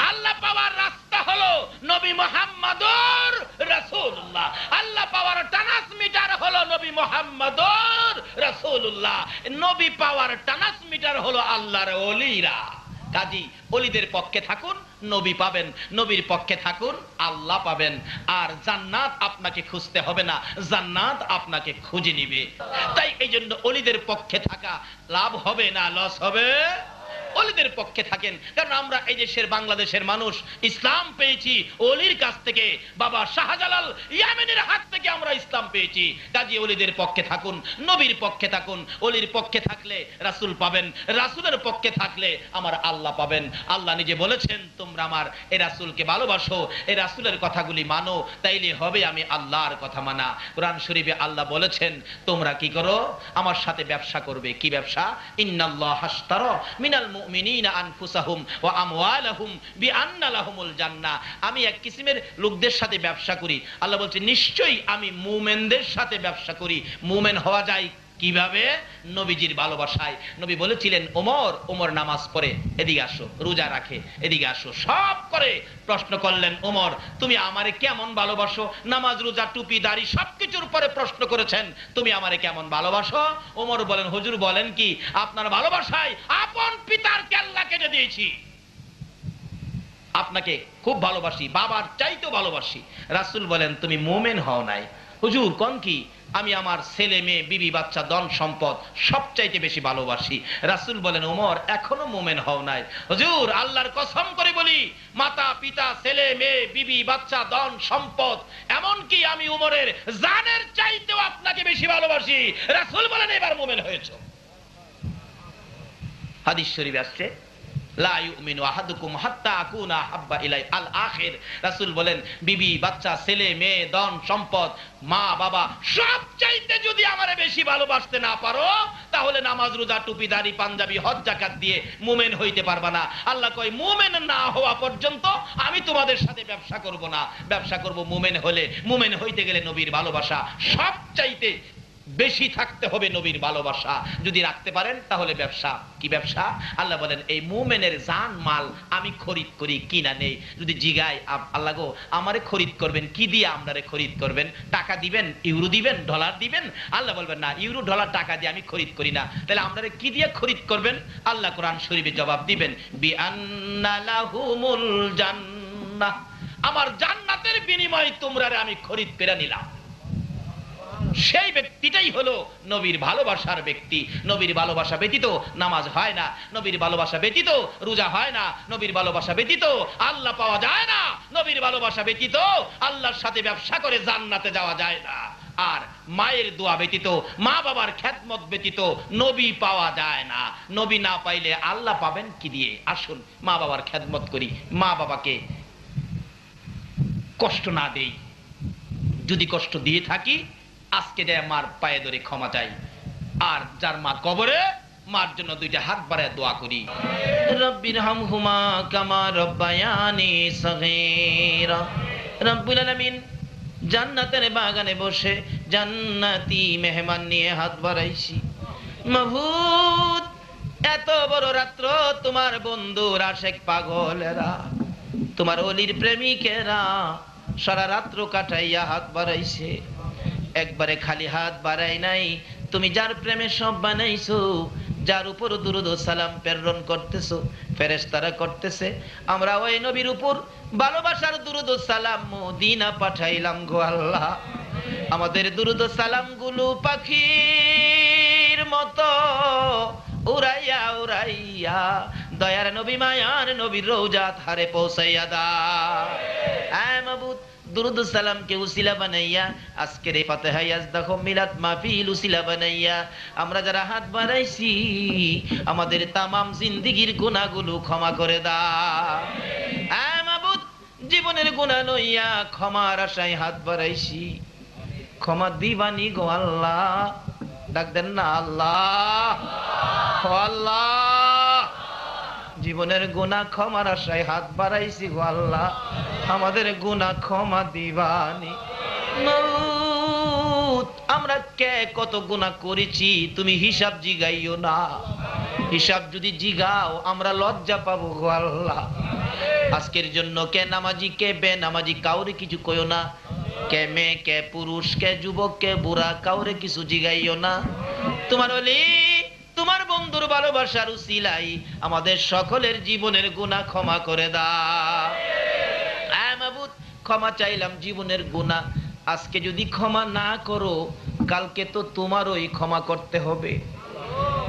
আল্লাহ পাওয়ার রাস্তা হলো নবী মুহাম্মদুর রাসূলুল্লাহ। আল্লাহ পাওয়ার ট্রান্সমিটার হলো নবী মুহাম্মদুর রাসূলুল্লাহ। নবী পাওয়ার ট্রান্সমিটার হলো আল্লাহর ওলিরা। কাজী ওলিদের পক্ষে থাকুন, নবী পাবেন। নবীর পক্ষে থাকুন, আল্লাহ পাবেন। আর জান্নাত আপনাকে খুঁজতে হবে না, জান্নাত আপনাকে খুঁজে নিবে। তাই এই জন্য ওলিদের পক্ষে থাকা লাভ হবে না লস হবে? ওলিদের পক্ষে থাকেন। কারণ আমরা এই দেশের বাংলাদেশের মানুষ ইসলাম পেয়েছি ওলির কাছ থেকে। বাবা শাহজালাল ইয়ামেনের হাত থেকে আমরা ইসলাম পেয়েছি। কাজী ওলিদের পক্ষে থাকুন, নবীর পক্ষে থাকুন। ওলির পক্ষে থাকলে রাসূল পাবেন, রাসূলের পক্ষে থাকলে আমার আল্লাহ পাবেন। আল্লাহ নিজে বলেছেন, তোমরা আমার এই রাসূলকে ভালোবাসো, এই রাসূলের কথাগুলি মানো, তাইলে হবে আমি আল্লাহর কথা মানা। কোরআন শরীফে আল্লাহ বলেছেন, তোমরা কি করো? আমার সাথে ব্যবসা করবে। কি ব্যবসা? ইন্নাল্লাহ হাশতারা মিনাল মুমিনিনা আনফুসাহুম ওয়া আমওয়ালাহুম বিআন্না লাহুমুল জান্নাহ। আমি এক কিসিমের লোকদের সাথে ব্যবসা করি। আল্লাহ বলছে, নিশ্চয়ই আমি মুমিনদের সাথে ব্যবসা করি। মুমিন হওয়া যায় কিভাবে? নবীজির ভালোবাসায়। নবী বলেছিলেন, ওমর নামাজ পড়ে, এদিকে আসো, রোজা রাখে, এদিকে আসো, সব করে। প্রশ্ন করলেন, ওমর তুমি আমারে কেমন ভালোবাসো? নামাজ, রোজা, টুপি, দাড়ি সবকিছুর পরে প্রশ্ন করেছেন, তুমি আমারে কেমন ভালোবাসো? ওমর বলেন, হুজুর বলেন কি? আপনার ভালোবাসায় আপন পিতার কেল্লা কেটে দিয়েছি। আপনাকে খুব ভালোবাসি, বাবার চাইতেও ভালোবাসি। রাসূল বলেন, তুমি মুমিন হও নাই। হুজুর কোন কি? আমি আমার ছেলে মেয়ে বিবি বাচ্চা ধন সম্পদ সবচাইতে বেশি ভালোবাসি। রাসূল বলেন, ওমর এখনো মুমিন হও নাই। হুজুর আল্লাহর কসম করে বলি, মাতা পিতা ছেলে মেয়ে বিবি বাচ্চা ধন সম্পদ এমনকি আমি ওমরের জানের চাইতেও আপনাকে বেশি ভালোবাসি। রাসূল বলেন, এবার মুমিন হয়েছো। হাদিস শরীফে আসছে, লা ইউমিনু আহাদুকুম হাত্তা আকুনা হাব্বা ইলাই আল আখির। রাসূল বলেন, বিবি বাচ্চা ছেলে মেয়ে ধন সম্পদ মা বাবা সব চাইতে যদি আমারে বেশি ভালোবাসতে না পারো, তাহলে নামাজ, রোজা, টুপি, দাড়ি, পাঞ্জাবি, হজ, যাকাত দিয়ে মুমিন হইতে পারবা না। আল্লাহ কয়, মুমিন না হওয়া পর্যন্ত আমি তোমাদের সাথে ব্যবসা করব না। ব্যবসা করব মুমিন হলে। মুমিন হইতে গেলে নবীর ভালোবাসা সব চাইতে বেশি থাকতে হবে। নবীর ভালোবাসা যদি রাখতে পারেন তাহলে ব্যবসা। কি ব্যবসা? আল্লাহ বলেন, এই মুমিনের জান মাল আমি খরিদ করি, কিনা নেই। যদি জিগায়, আল্লাহ গো আমারে খরিদ করবেন, কি দিয়ে আপনারে খরিদ করবেন? টাকা দিবেন, ইউরো দিবেন, ডলার দিবেন? আল্লাহ বলবেন, না, ইউরো ডলার টাকা দিয়ে আমি খরিদ করি না। তাহলে আপনারে কি দিয়ে খরিদ করবেন? আল্লাহ কোরআন শরীফে জবাব দিবেন, বিআন্না লাহুমুল জান্নাহ। আমার জান্নাতের বিনিময়ে তোমরা আমি খরিদ করে নিলাম। সেই ব্যক্তিটাই হলো নবীর ভালোবাসার ব্যক্তি। নবীর ভালোবাসা ব্যতীত নামাজ হয় না, নবীর ভালোবাসা ব্যতীত রোজা হয় না, নবীর ভালোবাসা ব্যতীত আল্লাহ পাওয়া যায় না, নবীর ভালোবাসা ব্যতীত আল্লাহর সাথে ব্যবসা করে জান্নাতে যাওয়া যায় না। আর মায়ের দোয়া ব্যতীত, মা বাবার খেদমত ব্যতীত নবী পাওয়া যায় না। নবী না পাইলে আল্লাহ পাবেন কি দিয়ে? আসুন মা বাবার খেদমত করি, মা বাবাকে কষ্ট না দেই। যদি কষ্ট দিয়ে থাকি, আজকে যায় মার পায়ে ধরে ক্ষমা চাই। আর যার মা কবরে, মার জন্য 2টা হাত বাড়ায় দোয়া করি, রব্বির হামহুমা কামা রব্বায়ানি সগীরা। রব্বুল আলামিন জান্নাতের বাগানে বসে জান্নাতি মেহমান নিয়ে হাত বাড়াইছি। মাবুদ এত বড় রাত্র তোমার বন্ধুর আশেক পাগলেরা, তোমার অলির প্রেমিকেরা সারা রাত্র কাটাইয়া হাত বাড়াইছে, একবারে খালি হাত বাড়াই নাই। তুমি যার প্রেমে সব বানাইছো, যার উপর দুরূদ ও সালাম প্রেরণ করতেছো, ফেরেশতারা করতেছে, আমরা ওই নবীর উপর ভালোবাসার দুরূদ ও সালাম মদিনা পাঠাইলাম গো আল্লাহ। আমাদের দুরূদ ও সালাম গুলো পাখির মতো উড়াইয়া উড়াইয়া দয়ার নবী মায়ার নবীর রওজাত হারে পৌঁছাইয়া দাও। আয় মাবুদ, দুরূদ সালামকে উসিলা বানাইয়া আজকের এই ফাতিহা ইয়াজদাহ মিলাদ মাহফিল উসিলা বানাইয়া আমরা যারা হাত বাড়াইছি, আমাদের তামাম জিন্দেগীর গুনাহগুলো ক্ষমা করে দাও। আয় মাবুদ, জীবনের গুনাহ লইয়া ক্ষমার আশায় হাত বাড়াইছি, ক্ষমা দিবানি গো আল্লাহ। ডাক দেন না আল্লাহ, ও আল্লাহ। জীবনের গুনাহ ক্ষমার আশায় হাত বাড়াইছি গো আল্লাহ, আমাদের গুনাহ ক্ষমা দিবানি। মউত, আমরা কে কত গুনাহ করেছি তুমি হিসাব জিগাইও না। হিসাব যদি জিগাও আমরা লজ্জা পাবো গো আল্লাহ। আজকের জন্য কে নামাজি কে বেনামাজি কাউরে কিছু কইও না, কে মেয়ে কে পুরুষ কে যুবক কে বুড়া কাউরে কিছু জিগাইও না। তোমার ওলি তোমার বন্ধুর ভালোবাসার উসিলাই আমাদের সকলের জীবনের গুনাহ ক্ষমা করে দাও। আয় মাবুদ, ক্ষমা চাইলাম জীবনের গুনাহ। আজকে যদি ক্ষমা না করো, কালকে তো তোমারই ক্ষমা করতে হবে।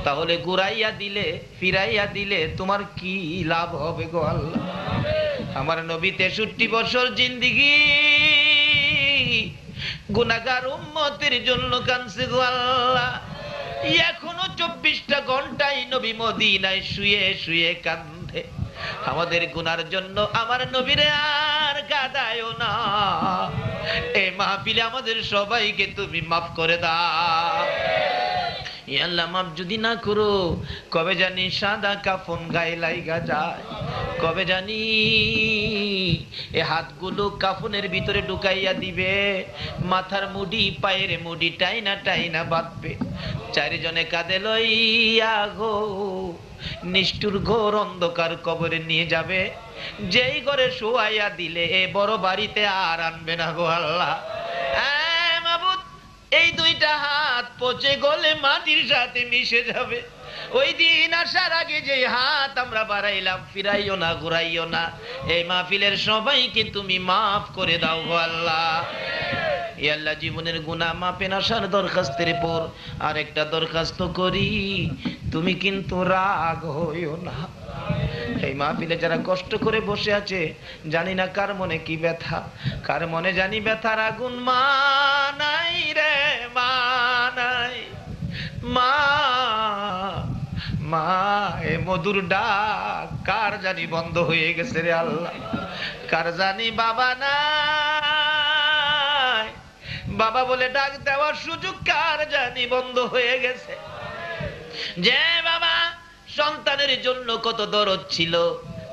তাহলে ঘুরাইয়া দিলে ফিরাইয়া দিলে তোমার কি লাভ হবে গো আল্লাহ। আমার নবী 63 বছর জিন্দেগি গুনাহগার উম্মতের জন্য কাঁদছে গো আল্লাহ। এখনো 24টা ঘন্টায় নবী মদিনায় শুয়ে শুয়ে কাঁদে। আমাদের গুনার জন্য আমার নবীরে আর কাঁদায়ও না। এই মাহফিলে আমাদের সবাইকে তুমি মাফ করে দাও। ইয়া আল্লাহ, মাফ যদি না করো, কবে জানি সাদা কাফন গায়ে লাইগা যায়, কবে জানি এ হাতগুলো কাফনের ভিতরে ঢুকাইয়া দিবে, মাথার মুডি পায়ের মুডি টাইনা টাইনা বাঁধবে, চারিজনে কাঁধে লইয়া গো নিষ্ঠুর ঘোর অন্ধকার কবরে নিয়ে যাবে। যেই ঘরে শোয়াইয়া দিলে এ বড় বাড়িতে আর আনবে না গো আল্লাহ। মাবুদ, এই দুইটা হাত পচে গলে মাটির সাথে মিশে যাবে। ওই দিন আসার আগে যে হাত আমরা বাড়াইলাম, ফিরাইও না ঘুরাইও না। এই মাহফিলের সবাইকে তুমি মাফ করে দাও গো আল্লাহ। ইয়া আল্লাহ, জীবনের গুনাহ মাপেন আসার দরখাস্তের পর আরেকটা দরখাস্ত করি, তুমি কিন্তু রাগ হইও না। এই মাহফিলে যারা কষ্ট করে বসে আছে, জানি না কার মনে কি ব্যথা, কার মনে জানি ব্যথার আগুন মা নাই রে, মা নাই। মা মা, এ মধুর ডাক কার জানি বন্ধ হয়ে গেছে রে আল্লাহ। কার জানি বাবা নাই, বাবা বলে ডাক দেওয়ার সুযোগ কার জানি বন্ধ হয়ে গেছে। যে বাবা সন্তানের জন্য কত দরদ ছিল,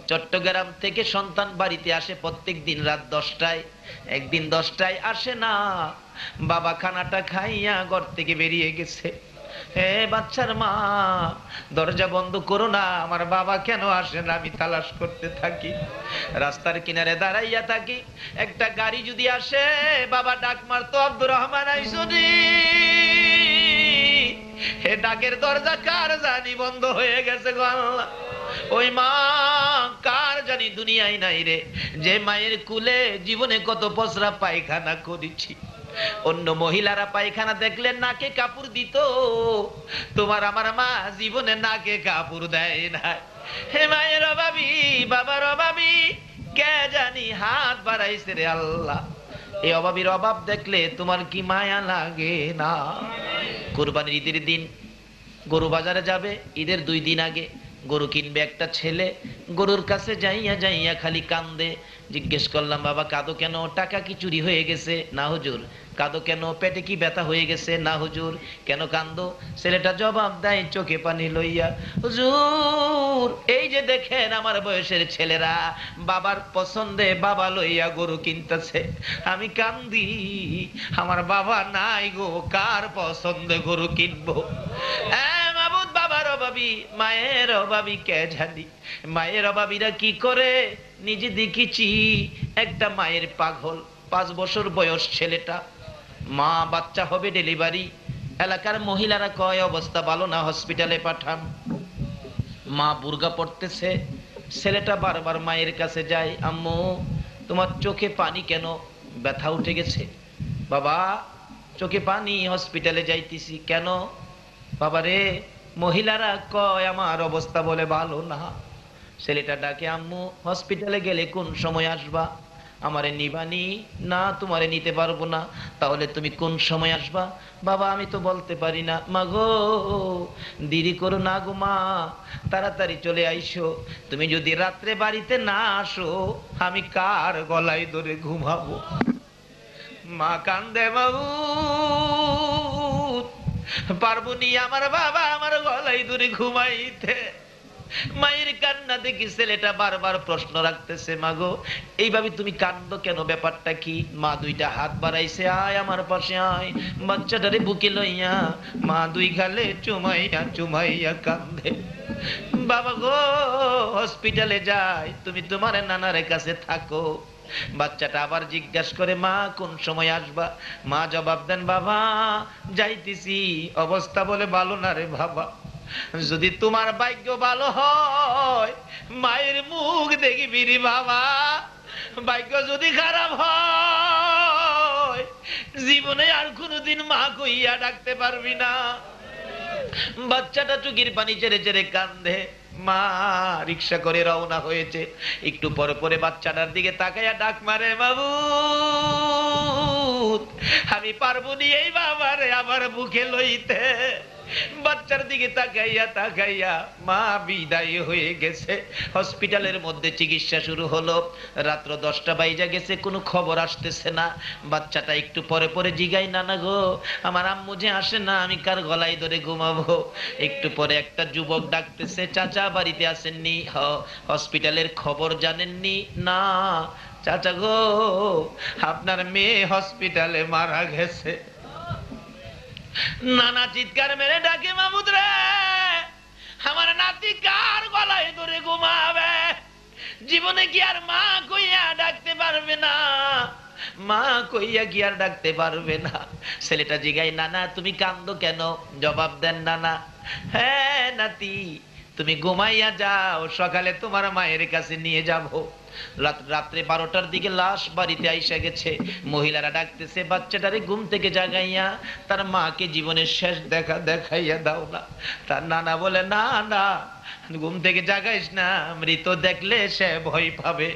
চট্টগ্রাম থেকে সন্তান বাড়িতে আসে প্রত্যেক দিন রাত 10টায়, একদিন 10টায় আসে না, বাবা খানাটা খাইয়া ঘর থেকে বেরিয়ে গেছে। হে বাচ্চার মা, দরজা বন্ধ করো না, আমার বাবা কেন আসে না, আমি তালাশ করতে থাকি, রাস্তার কিনারে দাঁড়াইয়া থাকি। একটা গাড়ি যদি আসে, বাবা ডাক মারতো, আব্দুর রহমান আইসনি। হে ডাকের দরজা কার জানি বন্ধ হয়ে গেছে গো আল্লাহ। ওই মা কার জানি দুনিয়ায় নাই রে, যে মায়ের কুলে জীবনে কত পসরা পায়খানা করেছি। অন্য মহিলারা পায়খানা দেখলে নাকে কাপড় দিত, তোমার আমার মা জীবনে নাকে কাপড় দেয় না। হে মায়ের অভাবী, বাবার অভাবী, কে জানি হাত বাড়াইছে রে আল্লাহ। এই অভাবীর অভাব দেখলে তোমার কি মায়া লাগে না? কুরবানির ঈদের দিন গরু বাজারে যাবে, ঈদের 2 দিন আগে গরু কিনবে একটা ছেলে, গরুর কাছে যাইয়া যাইয়া খালি কান্দে। জিজ্ঞেস করলাম, বাবা কাঁদো কেন? টাকা কি চুরি হয়ে গেছে? না হুজুর। কাঁদো কেন? পেটে কি ব্যথা হয়ে গেছে? না হুজুর। কেন কান্দো? ছেলেটা জবাব দেয় চোখে পানি লইয়া, হুজুর এই যে দেখেন আমার বয়সের ছেলেরা বাবার পছন্দে বাবা লইয়া গরু কিনতেছে, আমি কান্দি, আমার বাবা নাই গো, কার পছন্দে গরু কিনবো? মাবুদ, বাবার অভাবে অভাবী, মায়ের অভাবী কে জানি। মায়ের অভাবীরা কি করে নিজে দেখেছি। একটা মায়ের পাগল, 5 বছর বয়স ছেলেটা, মা বাচ্চা হবে ডেলিভারি, এলাকার মহিলারা কয় অবস্থা ভালো না, হসপিটালে পাঠান। মা বুর্গা পড়তেছে, ছেলেটা বারবার মায়ের কাছে যায়, আম্মু তোমার চোখে পানি কেন, ব্যথা উঠে গেছে। বাবা চোখে পানি, হসপিটালে যাইতেছি। কেন বাবা রে? মহিলারা কয় আমার অবস্থা বলে ভালো না। ছেলেটা ডাকে, আম্মু হসপিটালে গেলে কোন সময় আসবা? আমারে নিবানি? না তোমারে নিতে পারবো না। তাহলে তুমি কোন সময় আসবা? বাবা আমি তো বলতে পারি না। মা গো দেরি করো না গো মা, তাড়াতাড়ি চলে আইসো। তুমি যদি রাত্রে বাড়িতে না আসো আমি কার গলায় ধরে ঘুমাবো? মা কান্দে, বাবু পারবনি আমার বাবা আমার গলায় ধরে ঘুমাইতে। মায়ের কান্না দেখি ছেলেটা বারবার প্রশ্ন রাখতেছে, মাগো এইভাবে তুমি কান্দো কেন, ব্যাপারটা কি? মা দুইটা হাত বাড়াইছে, আয় আমার পাশে আয়। বাচ্চাটারে বুকে লইয়া মা দুই গালে চুমাইয়া চুমাইয়া কান্দে। বাবা গো হসপিটালে যাই, তুমি তোমার নানার কাছে থাকো। বাচ্চাটা আবার জিজ্ঞাসা করে, মা কোন সময় আসবা? মা জবাব দেন, বাবা যাইতেছি, অবস্থা বলে ভালো না রে বাবা। যদি তোমার ভাগ্য ভালো হয় মায়ের মুখ দেখবি রে বাবা, ভাগ্য যদি খারাপ হয় জীবনে আর কোনোদিন মা কইয়া ডাকতে পারবি না। বাচ্চাটা চোখের পানি ছেড়ে ছেড়ে কান্দে। মা রিক্সা করে রওনা হয়েছে, একটু পরে পরে বাচ্চাটার দিকে তাকাইয়া ডাক মারে, বাবু আমি পারবো নি এই বাবারে আমার বুকে লইতে। বাচ্চার দিকে তাকাইয়া তাকাইয়া মা বিদায় হয়ে গেছে। হসপিটালের মধ্যে চিকিৎসা শুরু হলো। রাত্র 10টা বাইজা গেছে, কোনো খবর আসতেছে না। বাচ্চাটা একটু পরে পরে জিগাই, নানা গো আমার আম্মু যে আসে না, আমি কার গলায় ধরে ঘুমাবো? একটু পরে একটা যুবক ডাকতেছে, চাচা বাড়িতে আসেননি? হসপিটালের খবর জানেননি? না চাচা গো আপনার মেয়ে হসপিটালে মারা গেছে। নানা চিৎকার মেরে ডাকে, মামুদ রে আমার নাতি কার গলায় ধরে ঘুমাবে? জীবনে কি আর মা কইয়া ডাকতে পারবে না? মা কইয়া কি আর ডাকতে পারবে না? ছেলেটা জিগাই, নানা তুমি কান্দো কেন? জবাব দেন নানা, হ্যাঁ নাতি তুমি ঘুমাইয়া যাও, সকালে তোমার মায়ের কাছে নিয়ে যাবো। রাত্রে 12টার দিকে লাশ বাড়িতে আইসা গেছে। মহিলারা ডাকতেছে, বাচ্চাটারে ঘুম থেকে জাগাইয়া তার মাকে জীবনের শেষ দেখা দেখাইয়া দাও না। তার নানা বলে, না না ঘুম থেকে জাগাইস না, মৃত দেখলে সে ভয় পাবে,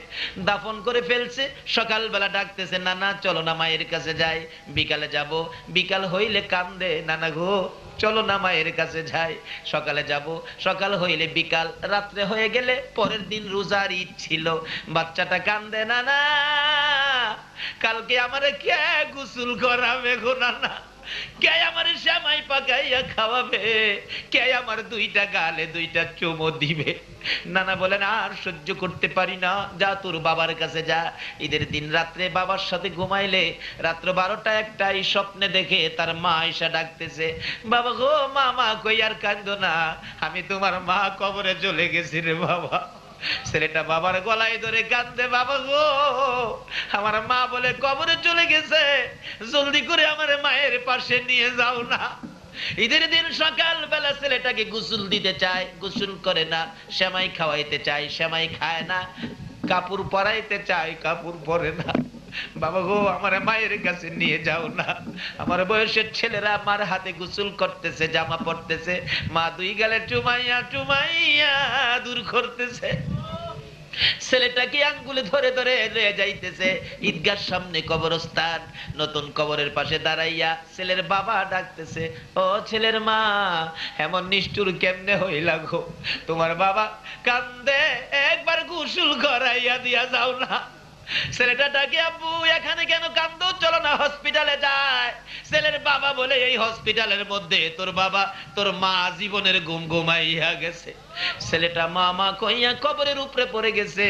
দাফন করে ফেলছে। সকালবেলা ডাকতেছে, নানা চলো না মায়ের কাছে যাই, বিকালে যাব। বিকাল হইলে কান্দে, নানা গো চলো না মায়ের কাছে যাই, সকালে যাব। সকাল হইলে বিকাল, রাত্রে হয়ে গেলে পরের দিন রোজার ঈদ ছিল। বাচ্চাটা কান্দে, নানা কালকে আমারে কে গোসল করাবে গো নানা? কে আমার শ্যামাই পাকাইয়া খাওয়াবে? কে আমার 2টা গালে 2টা চুমো দিবে? নানা বলেন, আর সহ্য করতে পারি না, যা তোর বাবার কাছে যা। ঈদের দিন রাত্রে বাবার সাথে ঘুমাইলে রাত্র 12টা 1টায় স্বপ্নে দেখে তার মা আয়েশা ডাকতেছে, বাবা গো মা কই আর কান্দো না, আমি তোমার মা কবরে চলে গেছি রে বাবা। ছেলেটা বাবার গলায় ধরে কান্দে, বাবা গো আমার মা বলে কবরে চলে গেছে, জলদি করে আমার মায়ের পাশে নিয়ে যাও না। ঈদের দিন সকাল বেলা ছেলেটাকে গোসল দিতে চায়, গোসল করে না। সেমাই খাওয়াইতে চায়, সেমাই খায় না। কাপড় পরাইতে চায়, কাপড় পরে না। বাবা গো আমার মায়ের কাছে নিয়ে যাও না। আমার বয়সের ছেলেরা আমার হাতে গোসল করতেছে, জামা পরতেছে, মা 2 গালে চুমাইয়া চুমাইয়া দূর করতেছে। ছেলেটাকে আঙ্গুলে ধরে ধরে লয়ে যাইতেছে ঈদগার সামনে কবরস্থান। নতুন কবরের পাশে দাঁড়াইয়া ছেলের বাবা ডাকতেছে, ও ছেলের মা এমন নিষ্ঠুর কেমনে হইলা গো? তোমার বাবা কান্দে, একবার গোসল করাইয়া দিয়া যাও না। ছেলেটা ডাকে, আব্বু এখানে কেন কান্দো, চলো না হসপিটালে যায়। ছেলের বাবা বলে এই হসপিটালের মধ্যে তোর বাবা তোর মা জীবনের ঘুম ঘুমাইয়া গেছে। ছেলেটা মা মা কইয়া কবরের উপরে পড়ে গেছে,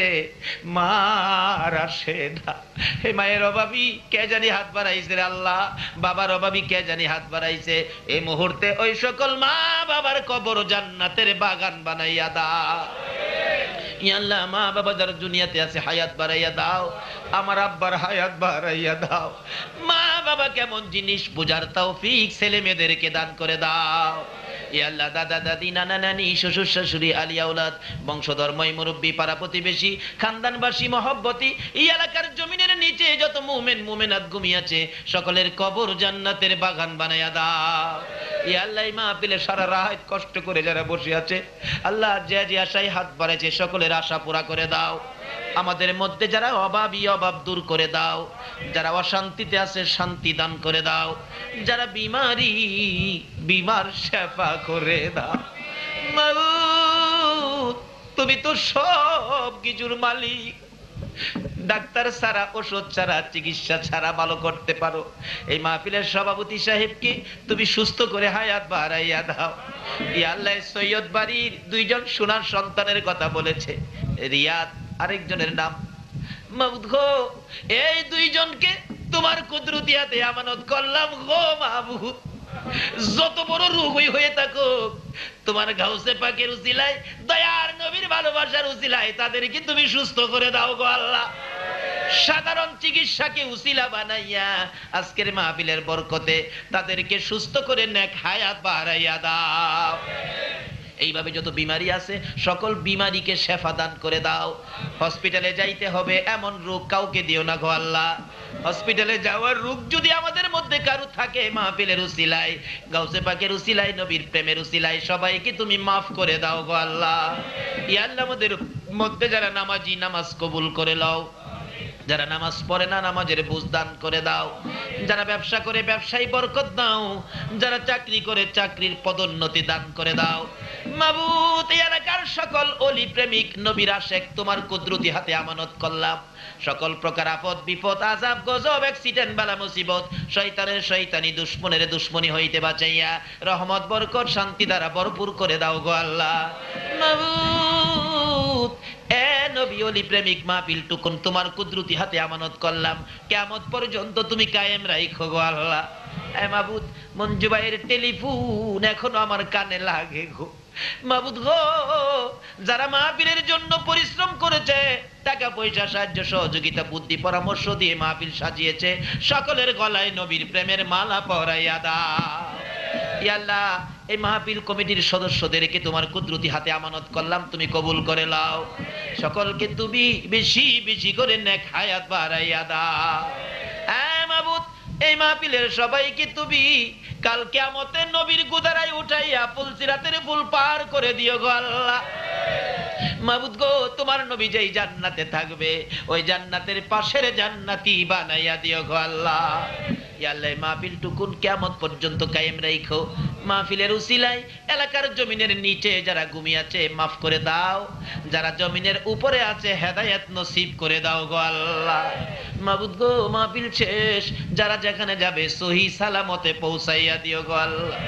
মা আর আসে না। হে মায়ের অভাবী কে জানি হাত বাড়াইছে রে আল্লাহ, বাবার অভাবী কে জানি হাত বাড়াইছে। এই মুহূর্তে ওই সকল মা বাবার কবর জান্নাতের বাগান বানাইয়া দাও। ইয়া আল্লাহ, মা বাবা যারা দুনিয়াতে আছে হায়াত বাড়াইয়া দাও, আমার আব্বার হায়াত বাড়াইয়া দাও। মা বাবা কেমন জিনিস বুঝার তৌফিক ছেলে মেয়েদেরকে দান করে দাও। ইয়া আল্লাহ, দাদা দাদি নানা নানি শ্বশুর শাশুড়ি আলী আওলাদ বংশধর্মই মুরব্বী পাড়া প্রতিবেশী খানদানবাসী মহব্বতী এই এলাকার জমিনের নিচে যত মুমিন মুমিনাত ঘুমিয়েছে সকলের কবর জান্নাতের বাগান বানাইয়া দাও। ইয়া আল্লাহ, এই মাহফিলে সারা রাত কষ্ট করে যারা বসে আছে আল্লাহ, যে যে আশায় হাত বাড়াইছে সকলের আশা পুরা করে দাও। আমাদের মধ্যে যারা অভাবী অভাব দূর করে দাও, যারা অশান্তিতে আছে শান্তি দান করে দাও, যারা বিমারি বিমার শেফা করে দাও। মাবুদ, তুমি তো সব কিছুর মালিক। ডাক্তার ছাড়া ওষুধ ছাড়া চিকিৎসা ছাড়া ভালো করতে পারো। এই মাহফিলের সভাপতি সাহেবকে তুমি সুস্থ করে হায়াত বাড়াইয়া দাও। ইয়া আল্লাহ, সৈয়দ বাড়ির দুইজন সোনার সন্তানের কথা বলেছে, রিয়াদ আরেকজনের নাম। মাবুদ গো, এই দুইজনকে তোমার কুদরতি হাতে আমানত করলাম গো মাবুদ। যত বড় রোগই হয়ে থাকুক তোমার গাউসে পাকের উসিলায় দয়ার নবীর ভালোবাসার উসিলায় তাদেরকে তুমি সুস্থ করে দাও গো আল্লাহ। সাধারণ চিকিৎসাকে উসিলা বানাইয়া আজকের মাহফিলের বরকতে তাদেরকে সুস্থ করে নেক হায়াত বাড়াইয়া দাও। এইভাবে যত বিমারি আছে সকল বিমারিকে শেফা দান করে দাও। হসপিটালে যাইতে হবে এমন রোগ কাউকে দিও না গো আল্লাহ। হসপিটালে যাওয়ার রোগ যদি আমাদের মধ্যে কারো থাকে মাহফিলের উসিলায় গাউসে পাকের উসিলায় নবীর প্রেমের উসিলায় সবাইকে তুমি মাফ করে দাও গো আল্লাহ। ইয়া আল্লাহ, আমাদের মধ্যে যারা নামাজি নামাজ কবুল করে লও, যারা নামাজ পড়ে না নামাজের বুঝ দান করে দাও, যারা ব্যবসা করে ব্যবসায় বরকত দাও, যারা চাকরি করে চাকরির পদোন্নতি দান করে দাও। মাবুদ, এই এলাকার সকল অলি প্রেমিক নবীর আশেক তোমার কুদরতি হাতে আমানত করলাম। সকল প্রকার আপদ বিপদ আযাব গজব অ্যাক্সিডেন্ট বালা মুসিবত শয়তানের শয়তানি দুশমনের দুশমনি হইতে বাঁচাইয়া রহমত বরকত শান্তি দ্বারা ভরপুর করে দাও গো আল্লাহ। মাবুদ, এ নবী অলি প্রেমিক মাহফিল টুকুন তোমার কুদরতি হাতে আমানত করলাম, কিয়ামত পর্যন্ত তুমি কায়েম রাখো গো আল্লাহ। এ মাবুদ, মঞ্জু ভাইয়ের টেলিফোন এখনো আমার কানে লাগে গো মাবুদ গো। যারা মাহফিলের জন্য পরিশ্রম করেছে, টাকা পয়সা সাহায্য সহযোগিতা বুদ্ধি পরামর্শ দিয়ে মাহফিল সাজিয়েছে, সকলের গলায় নবীর প্রেমের মালা পরাইয়া দাও। ইয়া আল্লাহ, এই মাহফিল কমিটির সদস্যদেরকে তোমার কুদরতি হাতে আমানত করলাম, তুমি কবুল করে নাও। সকলকে তুমি বেশি বেশি করে নেক হায়াত বাড়াইয়া দাও। মাবুদ, এই মাহফিলের সবাইকে তুমি কাল কিয়ামতে নবীর গুদারায় উঠাইয়া পুলসিরাতের পুল পার করে দিও গো আল্লাহ। মাবুদ গো, তোমার নবী যেই জান্নাতে থাকবে ওই জান্নাতের পাশের জান্নাতি বানাইয়া দিও গো আল্লাহ। ইয়া আল্লাহ, মাহফিল টুকুন কিয়ামত পর্যন্ত কায়েম রাখো। মাহফিলের উসিলায় এলাকার জমিনের নিচে যারা ঘুমিয়ে আছে মাফ করে দাও, যারা জমিনের উপরে আছে হেদায়েত নসিব করে দাও গো আল্লাহ। মাবুদ গো, মাহফিল শেষ যারা যেখানে যাবে সহি সালামতে পৌঁছাইয়া দিও গো আল্লাহ।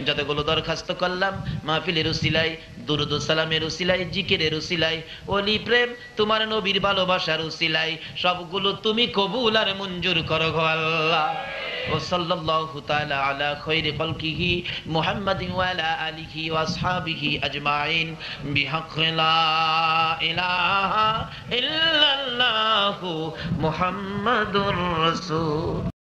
যতগুলো দরখাস্ত করলাম মাহফিলের উসিলায়, দুরুদ ও সালামের উসিলায়, জিকিরের উসিলায়, ওলি প্রেম তোমার নবীর ভালোবাসার উসিলায় সবগুলো তুমি কবুল আর মঞ্জুর করো গো আল্লাহ। وصلى الله تعالى على خير خلقه محمد وعلى آله وأصحابه أجمعين بحق لا إله إلا الله محمد رسول